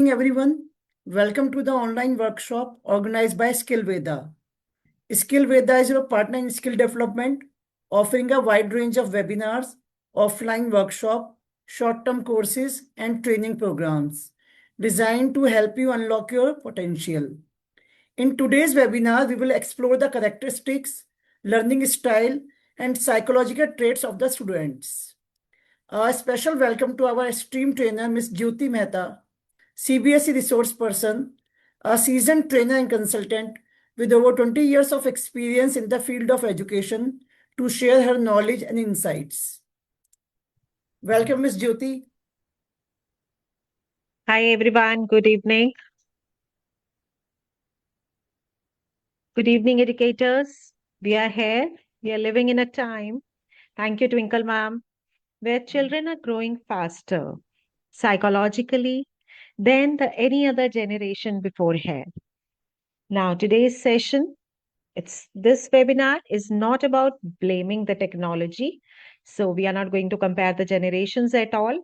Everyone, welcome to the online workshop organized by Skill Veda. Skill Veda is your partner in skill development, offering a wide range of webinars, offline workshop, short-term courses, and training programs designed to help you unlock your potential. In today's webinar, we will explore the characteristics, learning style, and psychological traits of the students. A special welcome to our esteemed trainer, Ms. Jyoti Mehta, CBSE resource person, a seasoned trainer and consultant with over 20 years of experience in the field of education to share her knowledge and insights. Welcome, Ms. Jyoti. Hi everyone, good evening. Good evening, educators. We are here. We are living in a time, thank you, Twinkle Ma'am, where children are growing faster psychologically than any other generation before here. Now, today's session, this webinar is not about blaming the technology. So we are not going to compare the generations at all.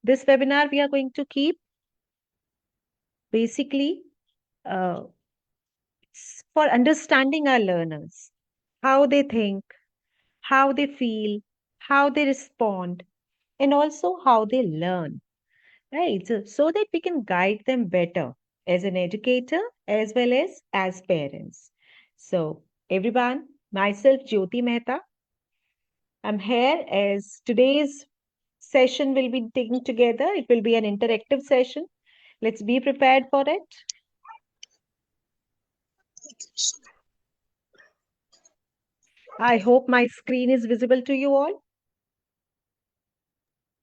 This webinar, we are going to keep basically uh, for understanding our learners, how they think, how they feel, how they respond, and also how they learn, right? So that we can guide them better as an educator as well as parents. So, everyone, myself, Jyoti Mehta, I'm here as today's session will be taken together. It will be an interactive session. Let's be prepared for it. I hope my screen is visible to you all.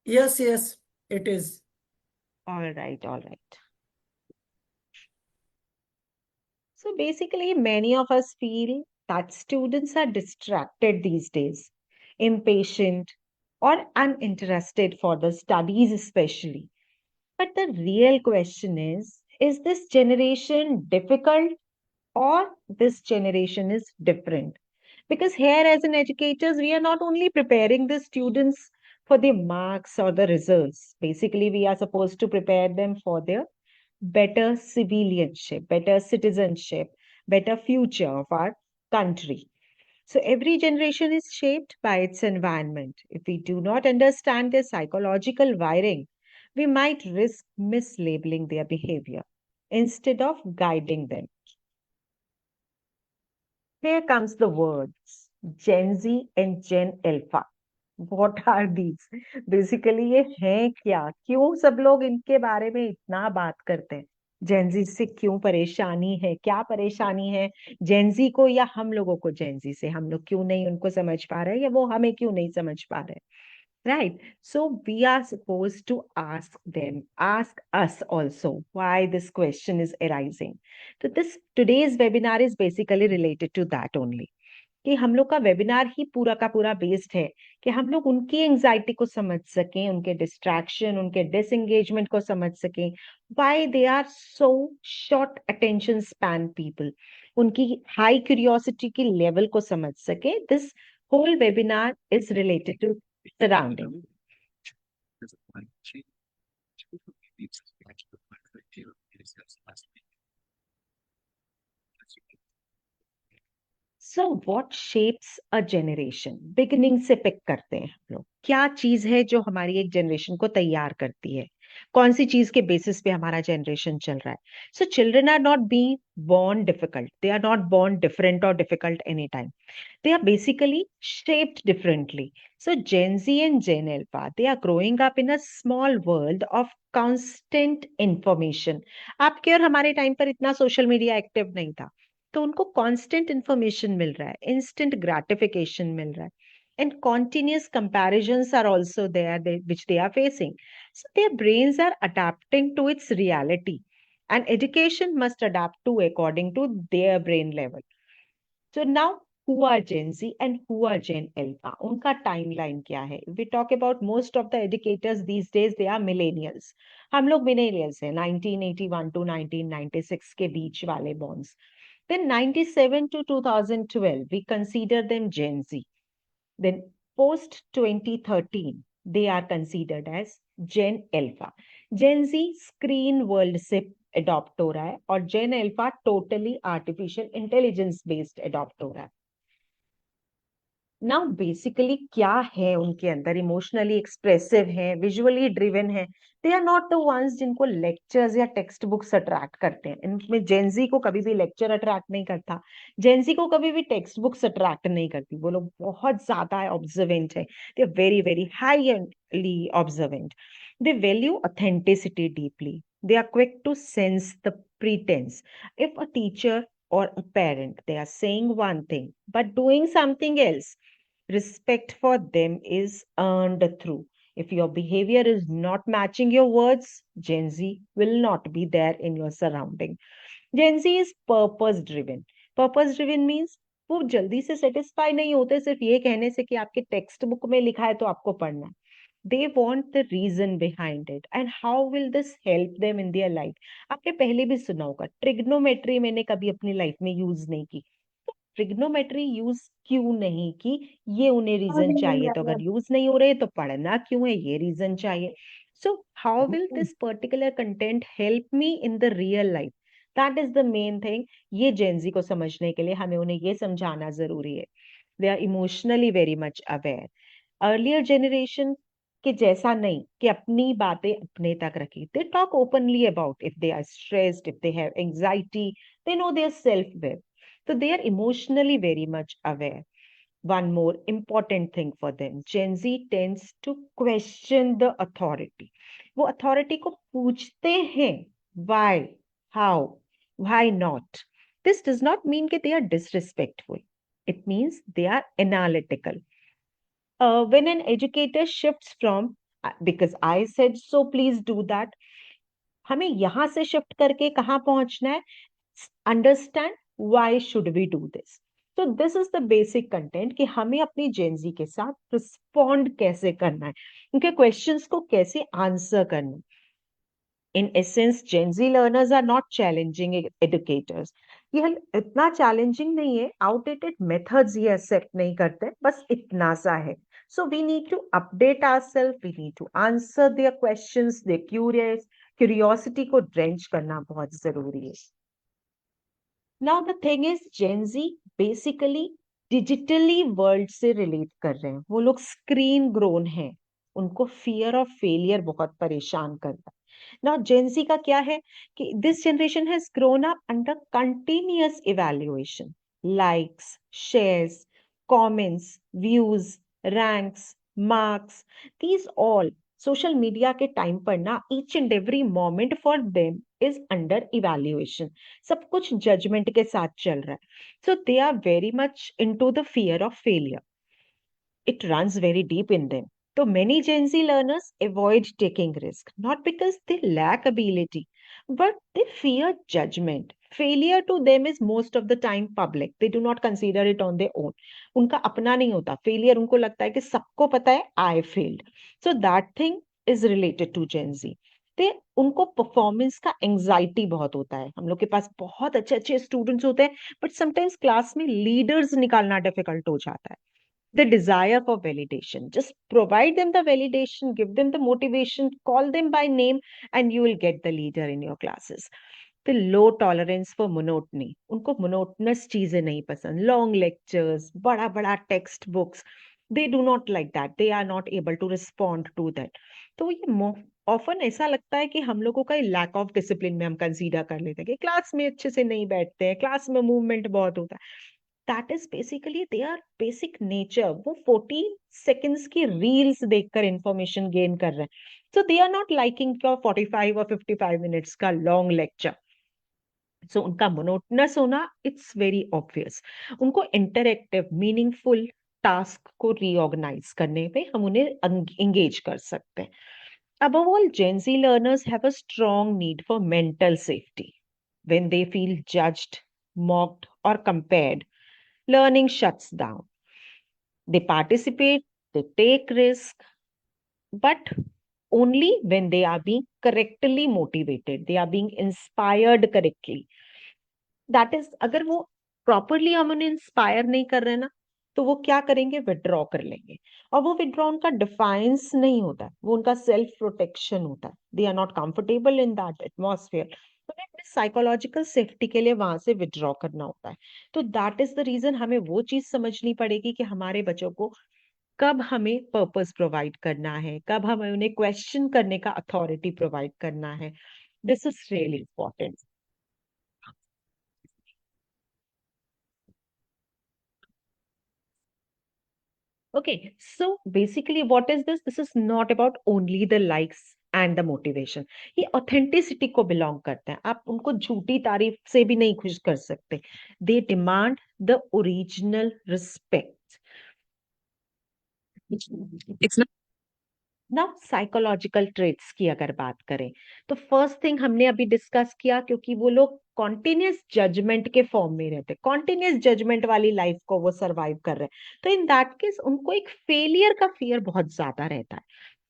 Yes, it is. All right, all right. So basically, many of us feel that students are distracted these days, impatient, or uninterested for the studies, especially. But the real question is this generation difficult or this generation is different? Because here, as an educators, we are not only preparing the students for the marks or the results. Basically, we are supposed to prepare them for their better civilianship, better citizenship, better future of our country. So every generation is shaped by its environment. If we do not understand their psychological wiring, we might risk mislabeling their behavior instead of guiding them. Here comes the words Gen Z and Gen Alpha. What are these? Basically ये हैं क्या? क्यों सब लोग इनके बारे में इतना बात करते हैं? जेनजी से क्यों परेशानी है? क्या परेशानी है जेनजी को या हम लोगों को जेनजी से? हम लोग क्यों नहीं उनको समझ पा रहे या वो हमें क्यों नहीं समझ पा रहे? Right. So we are supposed to ask us also why this question is arising. So this today's webinar is basically related to that only. कि हम लोग का वेबिनार ही पूरा का पूरा बेस्ड है कि हम लोग उनकी एंजाइटी को समझ सकें, उनके डिस्ट्रैक्शन, उनके डिसएंगेजमेंट को समझ सकें, why they are so short attention span people, उनकी हाई क्यूरियोसिटी की लेवल को समझ सकें. This whole webinar is related to surrounding. So what shapes a generation? Beginning से पिक करते हैं हम लोग. क्या चीज है जो हमारी एक जनरेशन को तैयार करती है? कौन सी चीज के बेसिस पे हमारा जनरेशन चल रहा है? So children are not being born difficult. They are not born different or difficult anytime. They are basically shaped differently. So Gen Z and Gen Alpha, they are growing up in a small world of constant information. आपके और हमारे time पर इतना social media active नहीं था, तो उनको constant information मिल रहा है, इंस्टेंट ग्रेटिफिकेशन मिल रहा है, and continuous comparisons are also there which they are facing. So their brains are adapting to its reality and education must adapt to according to their brain level. So now who are Gen Z and who are Gen Alpha? उनका timeline क्या है? We talk about most of the educators these days, they are millennials. हम लोग millennials हैं, 1981 to 1996 के बीच वाले bonds. Then 97 to 2012, we consider them Gen Z. Then post 2013, they are considered as Gen Alpha. Gen Z screen world से adopt हो रहा है और Gen Alpha totally artificial intelligence based adopt हो रहा है. नाउ बेसिकली क्या है उनके अंदर, इमोशनली एक्सप्रेसिव है, विजुअली ड्रिवन है. They are not the ones जिनको लेक्चर्स या टेक्स्ट बुक्स अट्रैक्ट करते हैं. इनमें जेंजी को कभी भी लेक्चर अट्रैक्ट नहीं करता, जेंजी को कभी भी टेक्स्ट बुक्स अट्रैक्ट नहीं करती. वो लोग बहुत ज्यादा ऑब्जर्वेंट है, they are very very highly observant. They value authenticity deeply. They are quick to sense the pretense. If a teacher or a parent, they are saying one thing but doing something else, respect for them is earned through. If your behavior is not matching your words, Gen Z will not be there in your surrounding. Gen Z is purpose driven. Purpose driven means वो जल्दी से satisfy नहीं होते सिर्फ ये कहने से कि आपके टेक्स्ट बुक में लिखा है तो आपको पढ़ना है. They want the reason behind it and how will this help them in their life. आपने पहले भी सुना होगा, ट्रिग्नोमेट्री मैंने कभी अपनी लाइफ में यूज नहीं की. ट्रिग्नोमेट्री यूज क्यों नहीं की, ये उन्हें रीजन चाहिए. तो अगर यूज नहीं हो रहे तो पढ़ना क्यों है, ये रीजन चाहिए. So how will this particular content help me in the real life, that is the main thing. ये जेंजी को समझने के लिए हमें उन्हें ये समझाना जरूरी है. They are emotionally very much aware. Earlier generation के जैसा नहीं कि अपनी बातें अपने तक रखी. They talk openly about if they are stressed, if they have anxiety, they know their self worth. So they are emotionally very much aware. One more important thing for them, Gen Z tends to question the authority. वो authority को पूछते हैं, why, how, why not. This does not mean that they are disrespectful. It means they are analytical. When an educator shifts from because I said so, please do that, हमें यहाँ से shift करके कहाँ पहुंचना है, understand why should we do this. तो this is the basic content कि हमें अपनी जेंजी के साथ रिस्पॉन्ड कैसे करना है, उनके क्वेश्चंस को कैसे आंसर करना है. In essence Gen Z learners are not challenging educators. ये इतना चैलेंजिंग नहीं है, आउटडेटेड मेथड्स ये एक्सेप्ट नहीं करते, बस इतना सा है. So we need to update ourselves, we need to answer their questions, their curiosity को ड्रेंच करना बहुत जरूरी है. Now the thing is, Gen Z basically digitally world से रिलेट कर रहे हैं. वो लोग स्क्रीन ग्रोन हैं, उनको फियर ऑफ फेलियर बहुत परेशान करता है. Now Gen Z का क्या है कि this generation has grown up under continuous evaluation, likes, shares, comments, views, ranks, marks. These all social media के टाइम पर ना each and every moment for them is under evaluation. सब कुछ judgement के साथ चल रहा है. So they are very much into the fear of failure. It runs very deep in them. So many Gen Z learners avoid taking risk, not because they lack ability, but they fear judgment. Failure to them is most of the time public. They do not consider it on their own. उनका अपना नहीं होता failure. उनको लगता है कि सबको पता है I failed. So that thing is related to Gen Z. ते उनको परफॉर्मेंस का एंजाइटी बहुत होता है. हम लोग के पास बहुत अच्छे अच्छे स्टूडेंट्स होते हैं, बट समटाइम्स क्लास में लीडर्स निकालना डिफिकल्ट हो जाता है. The desire for validation. Just provide them the validation, give them the motivation, call them by name, and you will get the leader in your classes. The low tolerance for monotony. उनको monotonous चीजें नहीं पसंद. Long lectures, बड़ा बड़ा text books. They do not like that. They are not able to respond to that. तो ये often ऐसा लगता है कि हम लोगों का लैक ऑफ डिसिप्लिन में हम कंसीडर कर लेते हैं कि क्लास में अच्छे से नहीं बैठते हैं, क्लास में मूवमेंट बहुत होता है. That is basically their basic nature. वो 14 सेकेंड्स की रील्स देखकर इंफॉर्मेशन गेन कर रहे हैं. So they are not liking your 45 और 55 मिनट्स का लॉन्ग लेक्चर. सो उनका मोनोटनस होना इट्स वेरी ऑब्वियस. उनको इंटरेक्टिव मीनिंगफुल टास्क को रीऑर्गेनाइज करने पे हम उन्हें एंगेज कर सकते हैं. Above all, Gen Z learners have a strong need for mental safety. When they feel judged, mocked, or compared, learning shuts down. They participate, they take risk, but only when they are being correctly motivated, they are being inspired correctly. That is, अगर वो properly हम उन्हें inspire नहीं कर रहे ना, तो वो क्या करेंगे, विड्रॉ कर लेंगे। और वो विड्रॉ उनका डिफाइंस नहीं होता है, वो उनका सेल्फ प्रोटेक्शन होता है। They are not comfortable in that atmosphere, तो उन्हें अपने साइकोलॉजिकल सेफ्टी के लिए वहां से विड्रॉ करना होता है। तो दैट इज द रीजन हमें वो चीज समझनी पड़ेगी कि हमारे बच्चों को कब हमें पर्पस प्रोवाइड करना है, कब हमें उन्हें क्वेश्चन करने का अथॉरिटी प्रोवाइड करना है। This is really important. Okay, so basically, what is this? This is not about only the likes and the motivation. ये ऑथेंटिसिटी को बिलोंग करते हैं, आप उनको झूठी तारीफ से भी नहीं खुश कर सकते। They demand the original respect. It's ना साइकोलॉजिकल ट्रेट्स की अगर बात करें, तो फर्स्ट थिंग हमने अभी डिस्कस किया, क्योंकि वो लोग कॉन्टिन्यूस जजमेंट के फॉर्म में रहते, कॉन्टिन्यूस जजमेंट वाली लाइफ को वो सरवाइव कर रहे हैं, तो इन दैट केस उनको एक फेलियर का फियर बहुत ज्यादा रहता है,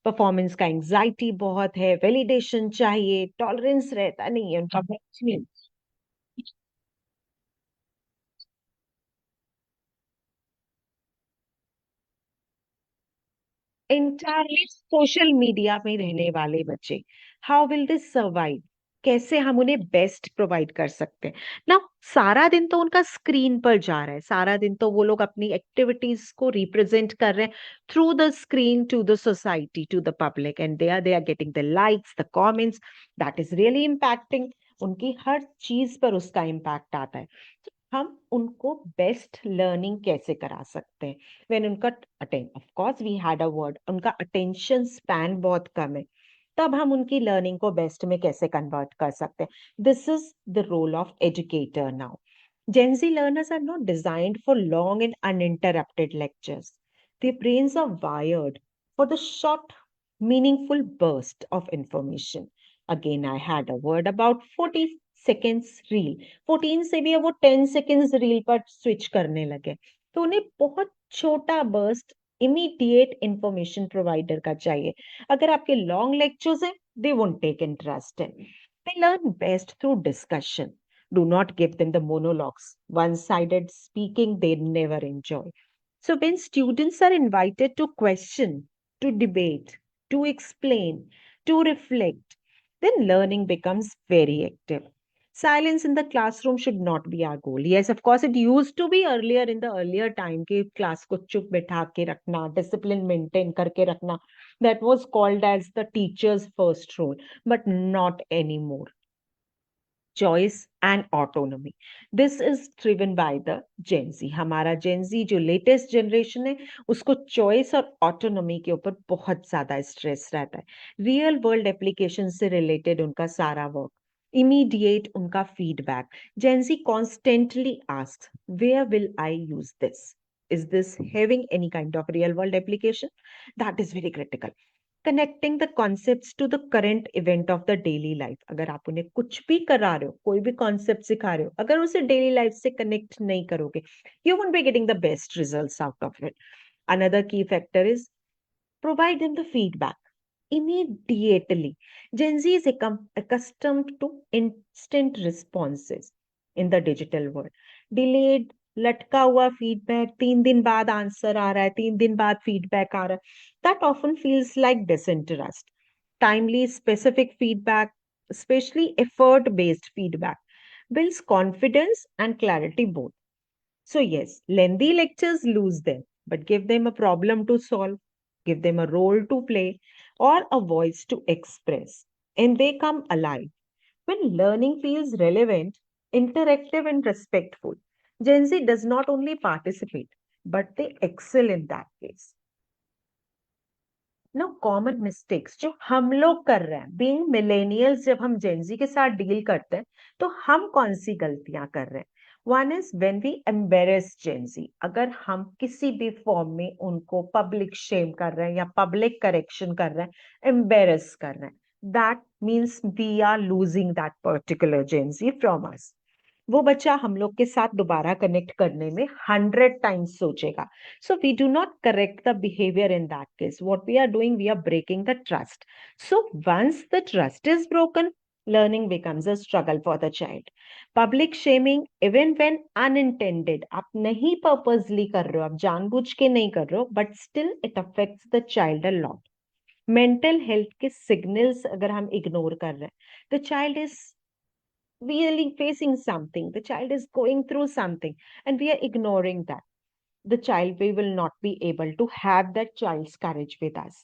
परफॉर्मेंस का एंजाइटी बहुत है, वैलिडेशन चाहिए, टॉलरेंस रहता नहीं है उनका। इंटायरली सोशल मीडिया में रहने वाले बच्चे, हाउ विल दे सर्वाइव? कैसे हम उन्हें बेस्ट प्रोवाइड कर सकते हैं ना? सारा दिन तो उनका स्क्रीन पर जा रहा है, सारा दिन तो वो लोग अपनी एक्टिविटीज को रिप्रेजेंट कर रहे हैं through the screen to the society, to the public, and they are getting the likes, the comments, that is really impacting. उनकी हर चीज पर उसका इम्पैक्ट आता है। तो हम उनको बेस्ट लर्निंग कैसे करा सकते हैं? व्हेन उनका of course we had a word, उनका अटेंशन स्पैन बहुत कम है, तब हम उनकी लर्निंग को बेस्ट में कैसे कन्वर्ट कर सकते हैं? This is the role of educator now. Gen Z learners are not designed for long and uninterrupted lectures. Their brains are wired for the short, meaningful burst of information. Again, I had a word about 40 seconds reel. 14 से भी अब वो 10 seconds reel पर switch करने लगे, तो उन्हें बहुत छोटा burst immediate information provider का चाहिए। अगर आपके long lectures हैं, they won't take interest in. They learn best through discussion. Do not give them the monologues, one sided speaking they never enjoy. So, when students are invited to question, to debate, to explain, to reflect, then learning becomes very active. Silence in the classroom should not be our goal. Yes, of course, it used to be earlier in the earlier time कि class को चुप बैठा के रखना, discipline maintain करके रखना. That was called as the teacher's first role, but not anymore. Choice and autonomy. This is driven by the Gen Z. हमारा Gen Z जो लेटेस्ट जनरेशन है, उसको चॉइस और ऑटोनॉमी के ऊपर बहुत ज्यादा स्ट्रेस रहता है। रियल वर्ल्ड एप्लीकेशन से रिलेटेड उनका सारा वर्क, इमीडिएट उनका feedback. Gen Z constantly asks, where will I use this? Is this having any kind of real world application? That is very critical. Connecting the concepts to the current event of the daily life. अगर आप उन्हें कुछ भी करा रहे हो, कोई भी कॉन्सेप्ट सिखा रहे हो, अगर उसे डेली लाइफ से कनेक्ट नहीं करोगे, you won't be getting the best results out of it. Another key factor is provide them the feedback immediately. Gen Z is accustomed to instant responses in the digital world. Delayed, लटका हुआ feedback, 3 दिन बाद answer आ रहा है, 3 दिन बाद feedback आ रहा है, that often feels like disinterest. Timely, specific feedback, especially effort based feedback, builds confidence and clarity both. So, yes, lengthy lectures lose them, but give them a problem to solve, give them a role to play, or a voice to express, and they come alive. When learning feels relevant, interactive, and respectful, Gen Z does not only participate, but they excel in that case. No common mistakes जो हम लोग कर रहे हैं, being millennials, जब हम Gen Z के साथ डील करते हैं, तो हम कौन सी गलतियां कर रहे हैं? One is when we embarrass Gen Z. अगर हम किसी भी फॉर्म में उनको पब्लिक शेम कर रहे हैं या पब्लिक करेक्शन कर रहे हैं, एम्बेरस कर रहे हैं, that means we are losing that particular Gen Z from us. वो बच्चा हम लोग के साथ दोबारा कनेक्ट करने में 100 टाइम्स सोचेगा। So we do not correct the behavior in that case. What we are doing, we are breaking the trust. So once the trust is broken, learning becomes a struggle for the child. Public shaming, even when unintended, आप नहीं purposely कर रहे हो, आप जानबूझ के नहीं कर रहे हो, but still it affects the child a lot. Mental health के सिग्नल्स अगर हम इग्नोर कर रहे हैं, the child is really facing something, the child is going through something, and we are ignoring that, the child, we will not be able to have that child's courage with us.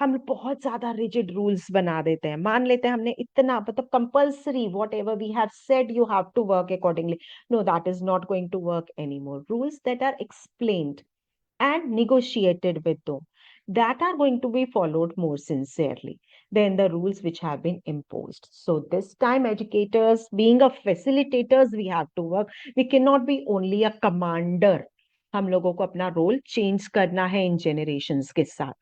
हम बहुत ज्यादा rigid rules बना देते हैं, मान लेते हैं हमने इतना, मतलब compulsory, whatever we have said you have to work accordingly, no that is not going to work any more. Rules that are explained and negotiated with them, that are going to be followed more sincerely than the rules which have been imposed. So this time educators, being a facilitators, we have to work. We cannot be only a commander. हम लोगों को अपना role change करना है इन generations के साथ.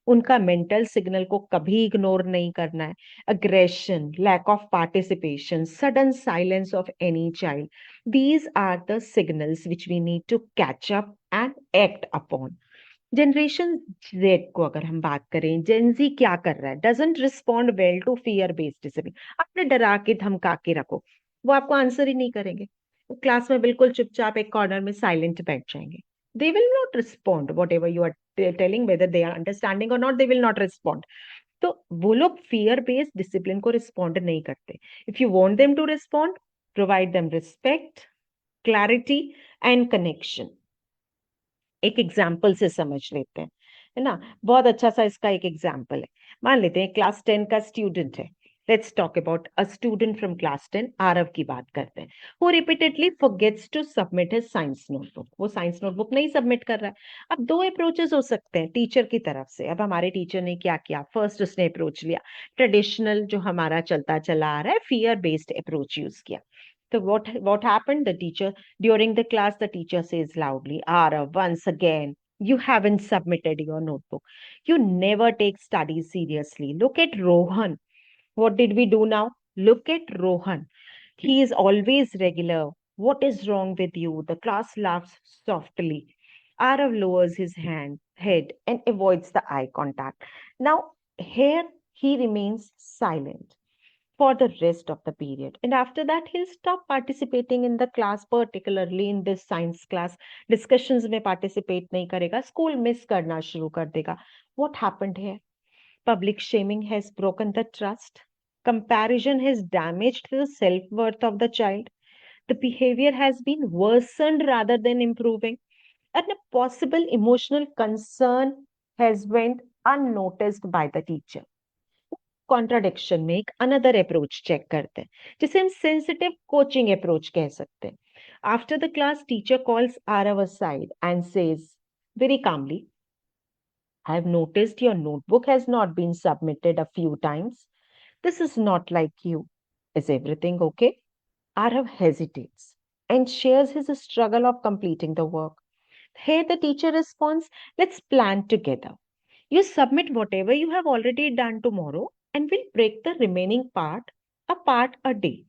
उनका mental signal को कभी इग्नोर नहीं करना है. Aggression, lack of participation, sudden silence of any child, these are the signals which we need to catch up and act upon. Generation Z को अगर हम बात करें, जेनजी क्या कर रहा है, doesn't respond well to fear based discipline. आपने डरा के धमका के रखो, वो आपको आंसर ही नहीं करेंगे. वो क्लास में बिल्कुल चुपचाप एक कॉर्नर में साइलेंट बैठ जाएंगे. They will not respond whatever you are telling, whether they are understanding और not, they will not respond. तो वो लोग फियर बेस्ड डिसिप्लिन को रिस्पॉन्ड नहीं करते. If you want them to respond, provide them respect, clarity and connection. एक example से समझ लेते हैं, है ना. बहुत अच्छा सा इसका एक एग्जाम्पल है. मान लेते हैं क्लास 10 का स्टूडेंट है. Let's talk about a student from class 10, Aarav की बात करते हैं. वो repeatedly forgets to submit his science notebook. वो साइंस नोटबुक नहीं सबमिट कर रहा है. अब दो अप्रोचेस हो सकते हैं टीचर की तरफ से. अब हमारे टीचर ने क्या किया, फर्स्ट उसने अप्रोच लिया, ट्रेडिशनल जो हमारा चलता चला आ रहा है, फियर बेस्ड अप्रोच यूज किया. So what happened? The teacher, during the class, the teacher says loudly, Arav, once again, you haven't submitted your notebook. You never take studies seriously. Look at Rohan. What did we do now? Look at Rohan. He is always regular. What is wrong with you? The class laughs softly. Arav lowers his head and avoids the eye contact. Now, here he remains silent for the rest of the period. And after that, he'll stop participating in the class, particularly in this science class. Discussions में participate नहीं करेगा, school miss करना शुरू कर देगा. What happened here? Public shaming has broken the trust. Comparison has damaged the self-worth of the child. The behavior has been worsened rather than improving. And a possible emotional concern has went unnoticed by the teacher. Contradiction में एक another approach check करते हैं, जिसे हम sensitive coaching approach कह सकते हैं. After the class, teacher calls Aarav aside and says very calmly, I have noticed your notebook has not been submitted a few times. This is not like you. Is everything okay? Arav hesitates and shares his struggle of completing the work. Here the teacher responds, let's plan together. You submit whatever you have already done tomorrow, and we'll break the remaining part a day.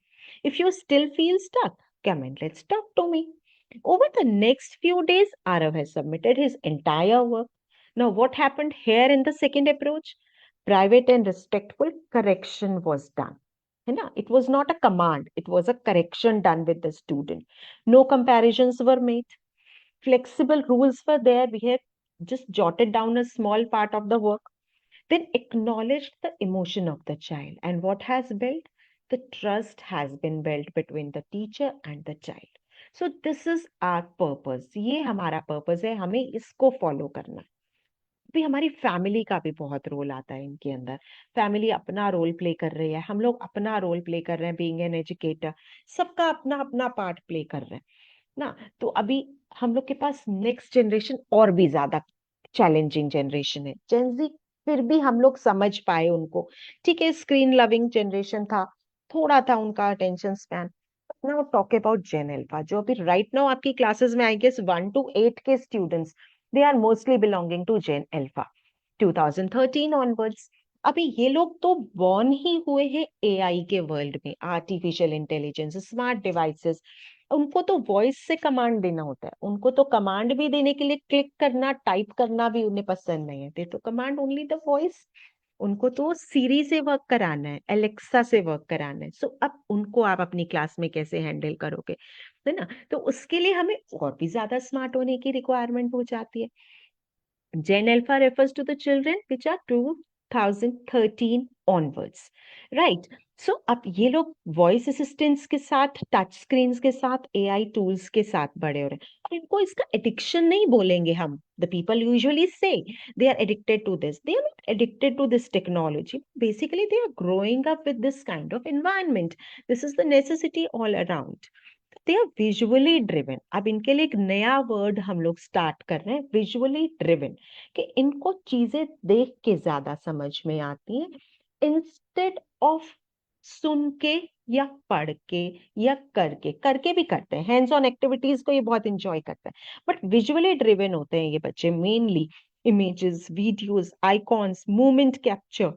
If you still feel stuck, come and let's talk to me. Over the next few days, Arav has submitted his entire work. Now, what happened here in the second approach? Private and respectful correction was done. It was not a command, it was a correction done with the student. No comparisons were made. Flexible rules were there. We have just jotted down a small part of the work, then acknowledged the emotion of the child. And what has built? The trust has been built between the teacher and the child. So this is our purpose. ये हमारा purpose है, हमें इसको follow करना है. भी हमारी family का भी बहुत रोल आता है इनके अंदर. फैमिली अपना रोल प्ले कर रही है, हम लोग अपना रोल प्ले कर रहे हैं, बीइंग एन एजुकेटर. सबका अपना अपना पार्ट प्ले कर रहे हैं ना. तो अभी हम लोग के पास नेक्स्ट जनरेशन और भी ज्यादा चैलेंजिंग जनरेशन है. जेनजी फिर भी हम लोग समझ पाए उनको. ठीक है, स्क्रीन लविंग जनरेशन था, थोड़ा था उनका attention span. Now talk about Gen Alpha, जो अभी राइट नाउ आपकी क्लासेस में आई गेस 1 to 8 के students, they are mostly belonging to Gen Alpha 2013 onwards. अभी ये लोग तो बॉर्न ही हुए हैं एआई के वर्ल्ड में, आर्टिफिशियल इंटेलिजेंस, स्मार्ट डिवाइसेस. उनको तो वॉइस से कमांड देना होता है, उनको तो कमांड भी देने के लिए क्लिक करना, टाइप करना भी उन्हें पसंद नहीं है. दे तो कमांड ओनली द वॉइस. उनको तो सीरी से वर्क कराना है, एलेक्सा से वर्क कराना है। सो अब उनको आप अपनी क्लास में कैसे हैंडल करोगे, है ना? तो उसके लिए हमें और भी ज्यादा स्मार्ट होने की रिक्वायरमेंट हो जाती है। Gen Alpha refers to the children which are 2013 onwards, right? So अब ये लोग वॉइस असिस्टेंट्स के साथ, टच स्क्रीन्स के साथ, एआई टूल्स के साथ बड़े हो रहे हैं, और इनको इसका एडिक्शन नहीं बोलेंगे हम। The people usually say they are addicted to this, they are not addicted to this technology, basically they are growing up with this kind of environment, this is the necessity all around. They are visually driven. अब इनके लिए एक नया word हम लोग start कर रहे हैं, विजुअली ड्रिवन, कि इनको चीजें देख के ज्यादा समझ में आती हैं इंस्टेड ऑफ सुन के या पढ़ के या करके। करके भी करते हैं, हैंड्स ऑन एक्टिविटीज को ये बहुत इंजॉय करते हैं, बट विजुअली ड्रिवन होते हैं ये बच्चे mainly. Images, videos, icons, movement capture,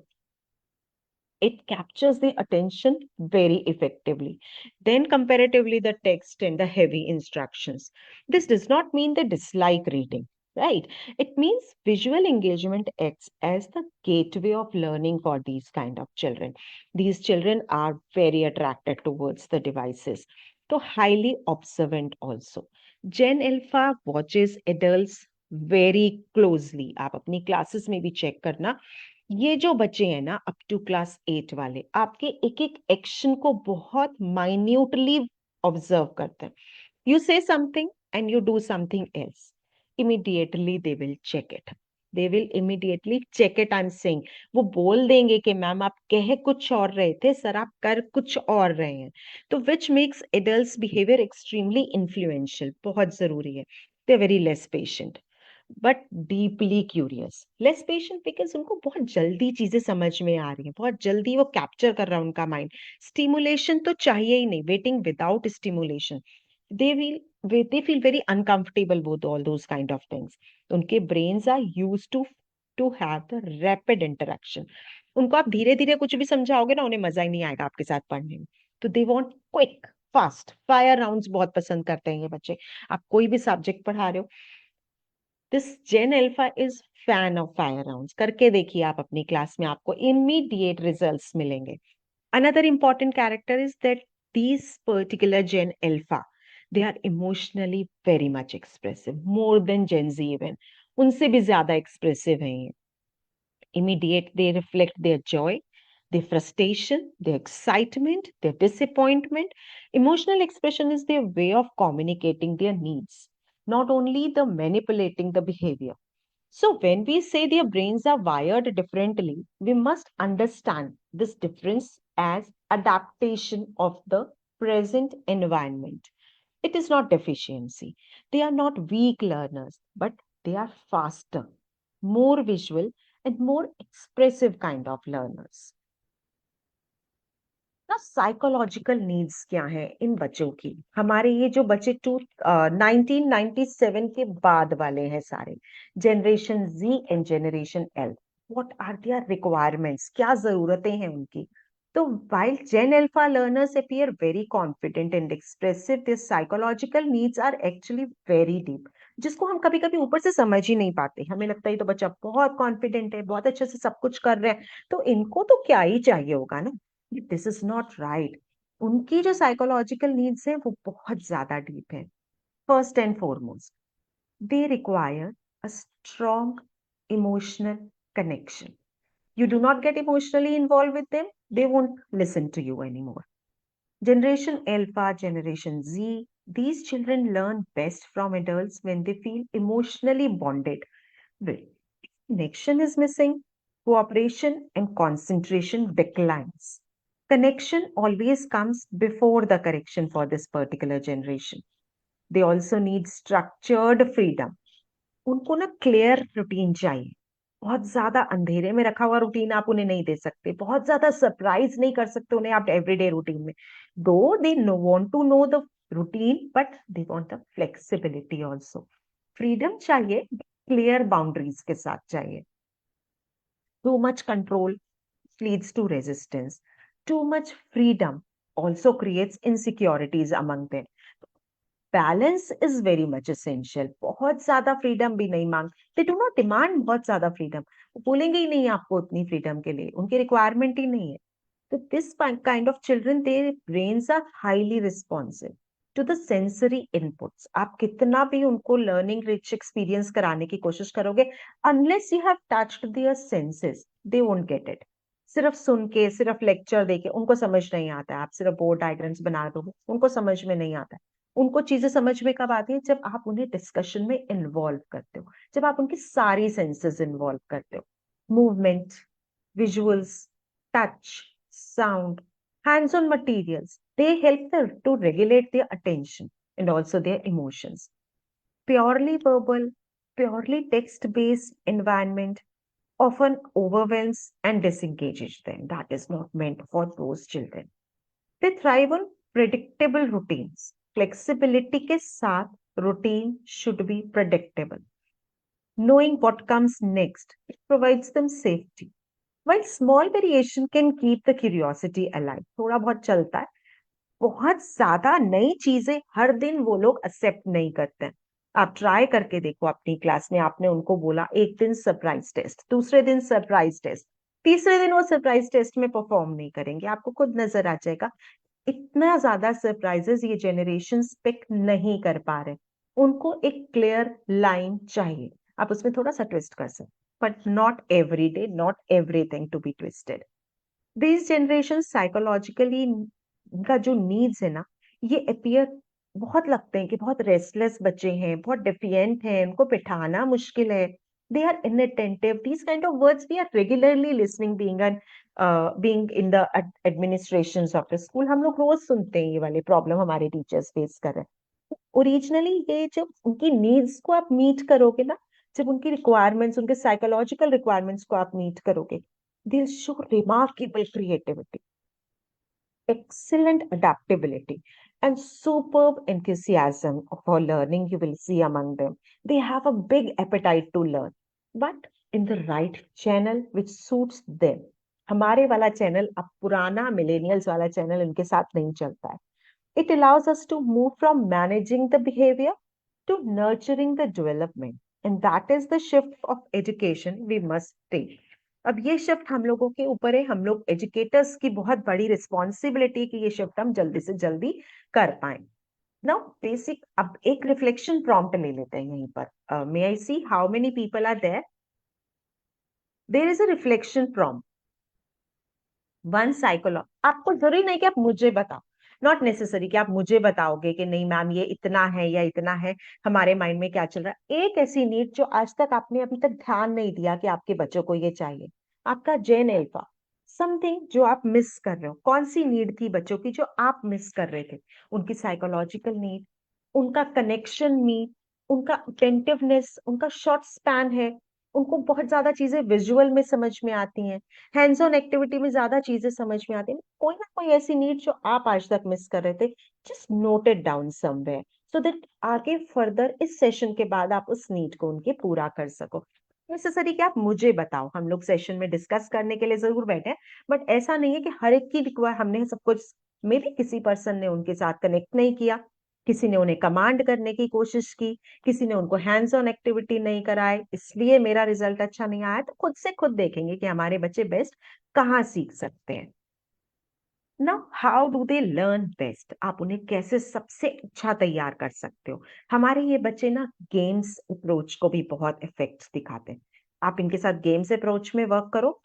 it captures the attention very effectively. Then, comparatively, the text and the heavy instructions. This does not mean they dislike reading, right? It means visual engagement acts as the gateway of learning for these kind of children. These children are very attracted towards the devices. So, highly observant also. Gen Alpha watches adults very closely. आप अपनी classes में भी check करना, ये जो बच्चे हैं ना अप टू क्लास 8 वाले, आपके एक एक एक्शन को बहुत माइन्यूटली ऑब्जर्व करते हैं। You say something and you do something else, immediately they will check it, they will immediately check it. I am saying, वो बोल देंगे कि मैम आप कह कुछ और रहे थे सर, आप कर कुछ और रहे हैं। तो which makes adults behaviour extremely influential, बहुत जरूरी है। They are very less patient but deeply curious. Less patient because उनको बहुत जल्दी चीजें समझ में आ रही हैं, बहुत जल्दी वो कैप्चर कर रहा है उनका माइंड। स्टिमुलेशन तो चाहिए ही नहीं, waiting without stimulation, they will they feel very uncomfortable with all those kind of things. उनके brains are used to have the rapid interaction. उनको आप धीरे धीरे कुछ भी समझाओगे ना, उन्हें मजा ही नहीं आएगा आपके साथ पढ़ने में। तो they want quick fast fire rounds बहुत पसंद करते हैं ये बच्चे। आप कोई भी सब्जेक्ट पढ़ा रहे हो, this Gen Alpha is fan of fire rounds. करके देखिए आप अपनी क्लास में, आपको इमीडिएट रिजल्ट्स मिलेंगे। Another important character is that these particular Gen Alpha, they are emotionally very much expressive, more than Gen Z even. उनसे भी ज्यादा expressive हैं ये। Immediate, they reflect their joy, their frustration, their excitement, their disappointment. Emotional expression is their way of communicating their needs, not only the manipulating the behavior. So, when we say their brains are wired differently, we must understand this difference as adaptation of the present environment. It is not deficiency. They are not weak learners, but they are faster, more visual, and more expressive kind of learners. ना psychological needs क्या है इन बच्चों की? हमारे ये जो बच्चे 1997 के बाद वाले हैं सारे, generation G and generation L, what are their requirements, क्या जरूरतें हैं उनकी? तो while Gen Alpha learners appear very confident and expressive, their psychological needs are actually very deep, जिसको हम कभी कभी ऊपर से समझ ही नहीं पाते। हमें लगता है ये तो बच्चा बहुत कॉन्फिडेंट है, बहुत अच्छे से सब कुछ कर रहे हैं, तो इनको तो क्या ही चाहिए होगा ना। This is not right. उनकी जो साइकोलॉजिकल नीड्स हैं वो बहुत ज्यादा डीप है। First and foremost, they require a strong emotional connection. You do not get emotionally involved with them, they won't listen to you anymore. Generation Alpha, Generation Z, these children learn best from adults when they feel emotionally bonded. Well, connection is missing, cooperation and concentration declines. Connection always comes before the correction for this particular generation. They also need structured freedom. उनको ना clear routine चाहिए। बहुत ज्यादा अंधेरे में रखा हुआ routine आप उन्हें नहीं दे सकते, बहुत ज्यादा सरप्राइज नहीं कर सकते उन्हें आप एवरीडे रूटीन में। Though they know want to know the routine, but they want the flexibility also. Freedom चाहिए, क्लियर बाउंड्रीज के साथ चाहिए। Too much control leads to resistance. Too much freedom also creates insecurities among them. Balance is very much essential. बहुत ज्यादा freedom भी नहीं मांग, दे do not demand बहुत ज्यादा फ्रीडम, वो बोलेंगे ही नहीं आपको उतनी फ्रीडम के लिए, उनकी रिक्वायरमेंट ही नहीं है। तो this kind of children, their brains are highly responsive to the sensory inputs. आप कितना भी उनको लर्निंग रिच एक्सपीरियंस कराने की कोशिश करोगे, unless you have touched their senses, they won't get it. सिर्फ सुन के, सिर्फ लेक्चर देके उनको समझ नहीं आता है। आप सिर्फ बोर्ड डायग्राम्स बना दोगे, उनको समझ में नहीं आता है। उनको चीजें समझ में कब आती है, जब आप उन्हें डिस्कशन में इन्वॉल्व करते हो, जब आप उनकी सारी सेंसेस इन्वॉल्व करते हो। Movement, visuals, touch, sound, hands-on materials, they help them to regulate their attention and also their emotions. Purely verbal, purely text-based environment often overwhelms and disengages them. That is not meant for those children. They thrive on predictable routines. Flexibility के साथ routine should be predictable. Knowing what comes next, it provides them safety. While small variation can keep the curiosity alive, थोड़ा बहुत चलता है, बहुत ज्यादा नई चीजें हर दिन वो लोग एक्सेप्ट नहीं करते हैं। आप ट्राई करके देखो अपनी क्लास में, आपने उनको बोला एक दिन सरप्राइज टेस्ट, दूसरे दिन सरप्राइज टेस्ट, तीसरे दिन वो सरप्राइज टेस्ट में परफॉर्म नहीं करेंगे, आपको खुद नजर आ जाएगा इतना ज्यादा सरप्राइजेस ये जनरेशन पिक नहीं कर पा रहे। उनको एक क्लियर लाइन चाहिए, आप उसमें थोड़ा सा ट्विस्ट कर सकते, but not every day, not everything to be twisted. This generation psychologically का जो नीड्स है ना, ये अपीयर बहुत लगते हैं कि बहुत रेस्टलेस बच्चे हैं, बहुत डिफियंट हैं, उनको बिठाना मुश्किल है, they are inattentive. These kind of words we are regularly listening, being in the administration of the school. हम लोग रोज सुनते हैं ये वाले प्रॉब्लम हमारे टीचर्स फेस कर रहे हैं। ओरिजिनली ये जब उनकी नीड्स को आप मीट करोगे ना, जब उनकी रिक्वायरमेंट्स, उनके साइकोलॉजिकल रिक्वायरमेंट्स को आप मीट करोगे, they'll show remarkable creativity, excellent adaptability, and superb enthusiasm for learning. You will see among them. They have a big appetite to learn, but in the right channel which suits them. हमारे वाला channel, अब पुराना millennials वाला channel इनके साथ नहीं चलता है। It allows us to move from managing the behavior to nurturing the development. And that is the shift of education we must take. अब ये शिफ्ट हम लोगों के ऊपर है, हम लोग एजुकेटर्स की बहुत बड़ी रिस्पॉन्सिबिलिटी कि ये शिफ्ट हम जल्दी से जल्दी कर पाए। नाउ बेसिक, अब एक रिफ्लेक्शन प्रॉम्प्ट ले लेते हैं यहीं पर। May I see how many people are there? There is a reflection prompt. One psychology, आपको जरूरी नहीं कि आप मुझे बताओ, नॉट नेसेसरी कि आप मुझे बताओगे कि नहीं मैम ये इतना है या इतना है, हमारे माइंड में क्या चल रहा है। एक ऐसी नीड जो आज तक आपने अभी तक ध्यान नहीं दिया कि आपके बच्चों को ये चाहिए, आपका जेन अल्फा, समथिंग जो आप मिस कर रहे हो। कौन सी नीड थी बच्चों की जो आप मिस कर रहे थे? उनकी साइकोलॉजिकल नीड, उनका कनेक्शन नीड, उनका अटेंटिवनेस, उनका शॉर्ट स्पैन है, उनको बहुत ज्यादा चीजें विजुअल में समझ में आती हैं, हैंड्स ऑन एक्टिविटी में ज्यादा चीजें समझ में आती हैं। कोई ना कोई ऐसी नीड जो आप आज तक मिस कर रहे थे, just note it down somewhere so that आगे फर्दर इस सेशन के बाद आप उस नीड को उनके पूरा कर सको। नेसेसरी कि आप मुझे बताओ, हम लोग सेशन में डिस्कस करने के लिए जरूर बैठे हैं, बट ऐसा नहीं है कि हर एक की रिक्वायर हमने सब कुछ, मे बी किसी पर्सन ने उनके साथ कनेक्ट नहीं किया, किसी ने उन्हें कमांड करने की कोशिश की, किसी ने उनको हैंड्स ऑन एक्टिविटी नहीं कराए, इसलिए मेरा रिजल्ट अच्छा नहीं आया। तो खुद से खुद देखेंगे कि हमारे बच्चे बेस्ट कहाँ सीख सकते हैं। Now how do they learn best? आप उन्हें कैसे सबसे अच्छा तैयार कर सकते हो? हमारे ये बच्चे ना गेम्स अप्रोच को भी बहुत इफेक्ट दिखाते हैं। आप इनके साथ गेम्स अप्रोच में वर्क करो,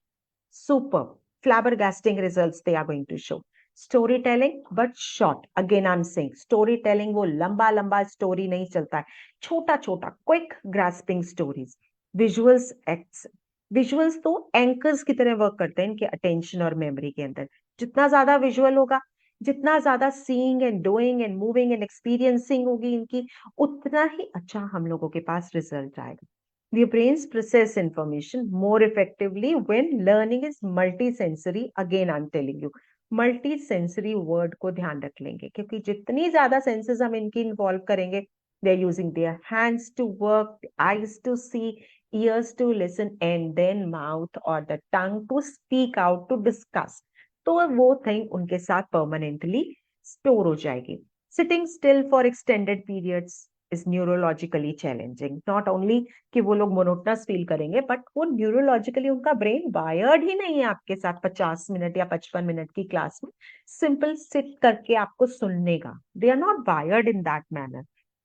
super flabbergasting results they are going to show. Storytelling but short, again I'm saying storytelling, वो लंबा लंबा स्टोरी नहीं चलता है, छोटा छोटा quick grasping stories. Visuals acts, visuals तो एंकर्स की तरह वर्क करते हैं इनके अटेंशन और मेमोरी के अंदर। जितना ज्यादा विजुअल होगा, जितना ज्यादा seeing and doing and moving and experiencing होगी इनकी, उतना ही अच्छा हम लोगों के पास रिजल्ट आएगा। The brains process information more effectively when learning is multisensory. Again, I'm telling you, multisensory word को ध्यान रख लेंगे, क्योंकि जितनी ज्यादा सेंसेस हम इनकी इन्वॉल्व करेंगे, they're using their hands to work, eyes to see, ears to listen, and then mouth or the tongue to speak out, to discuss. तो वो थिंग उनके साथ परमानेंटली स्टोर हो जाएगी। Sitting still for extended periods is neurologically challenging. Not only कि वो लोग monotonous feel करेंगे, बट वो न्यूरोलॉजिकली उनका ब्रेन वायर्ड ही नहीं है आपके साथ 50 मिनट या 55 मिनट की क्लास में सिंपल सिट करके आपको सुनने का. They are not wired in that manner.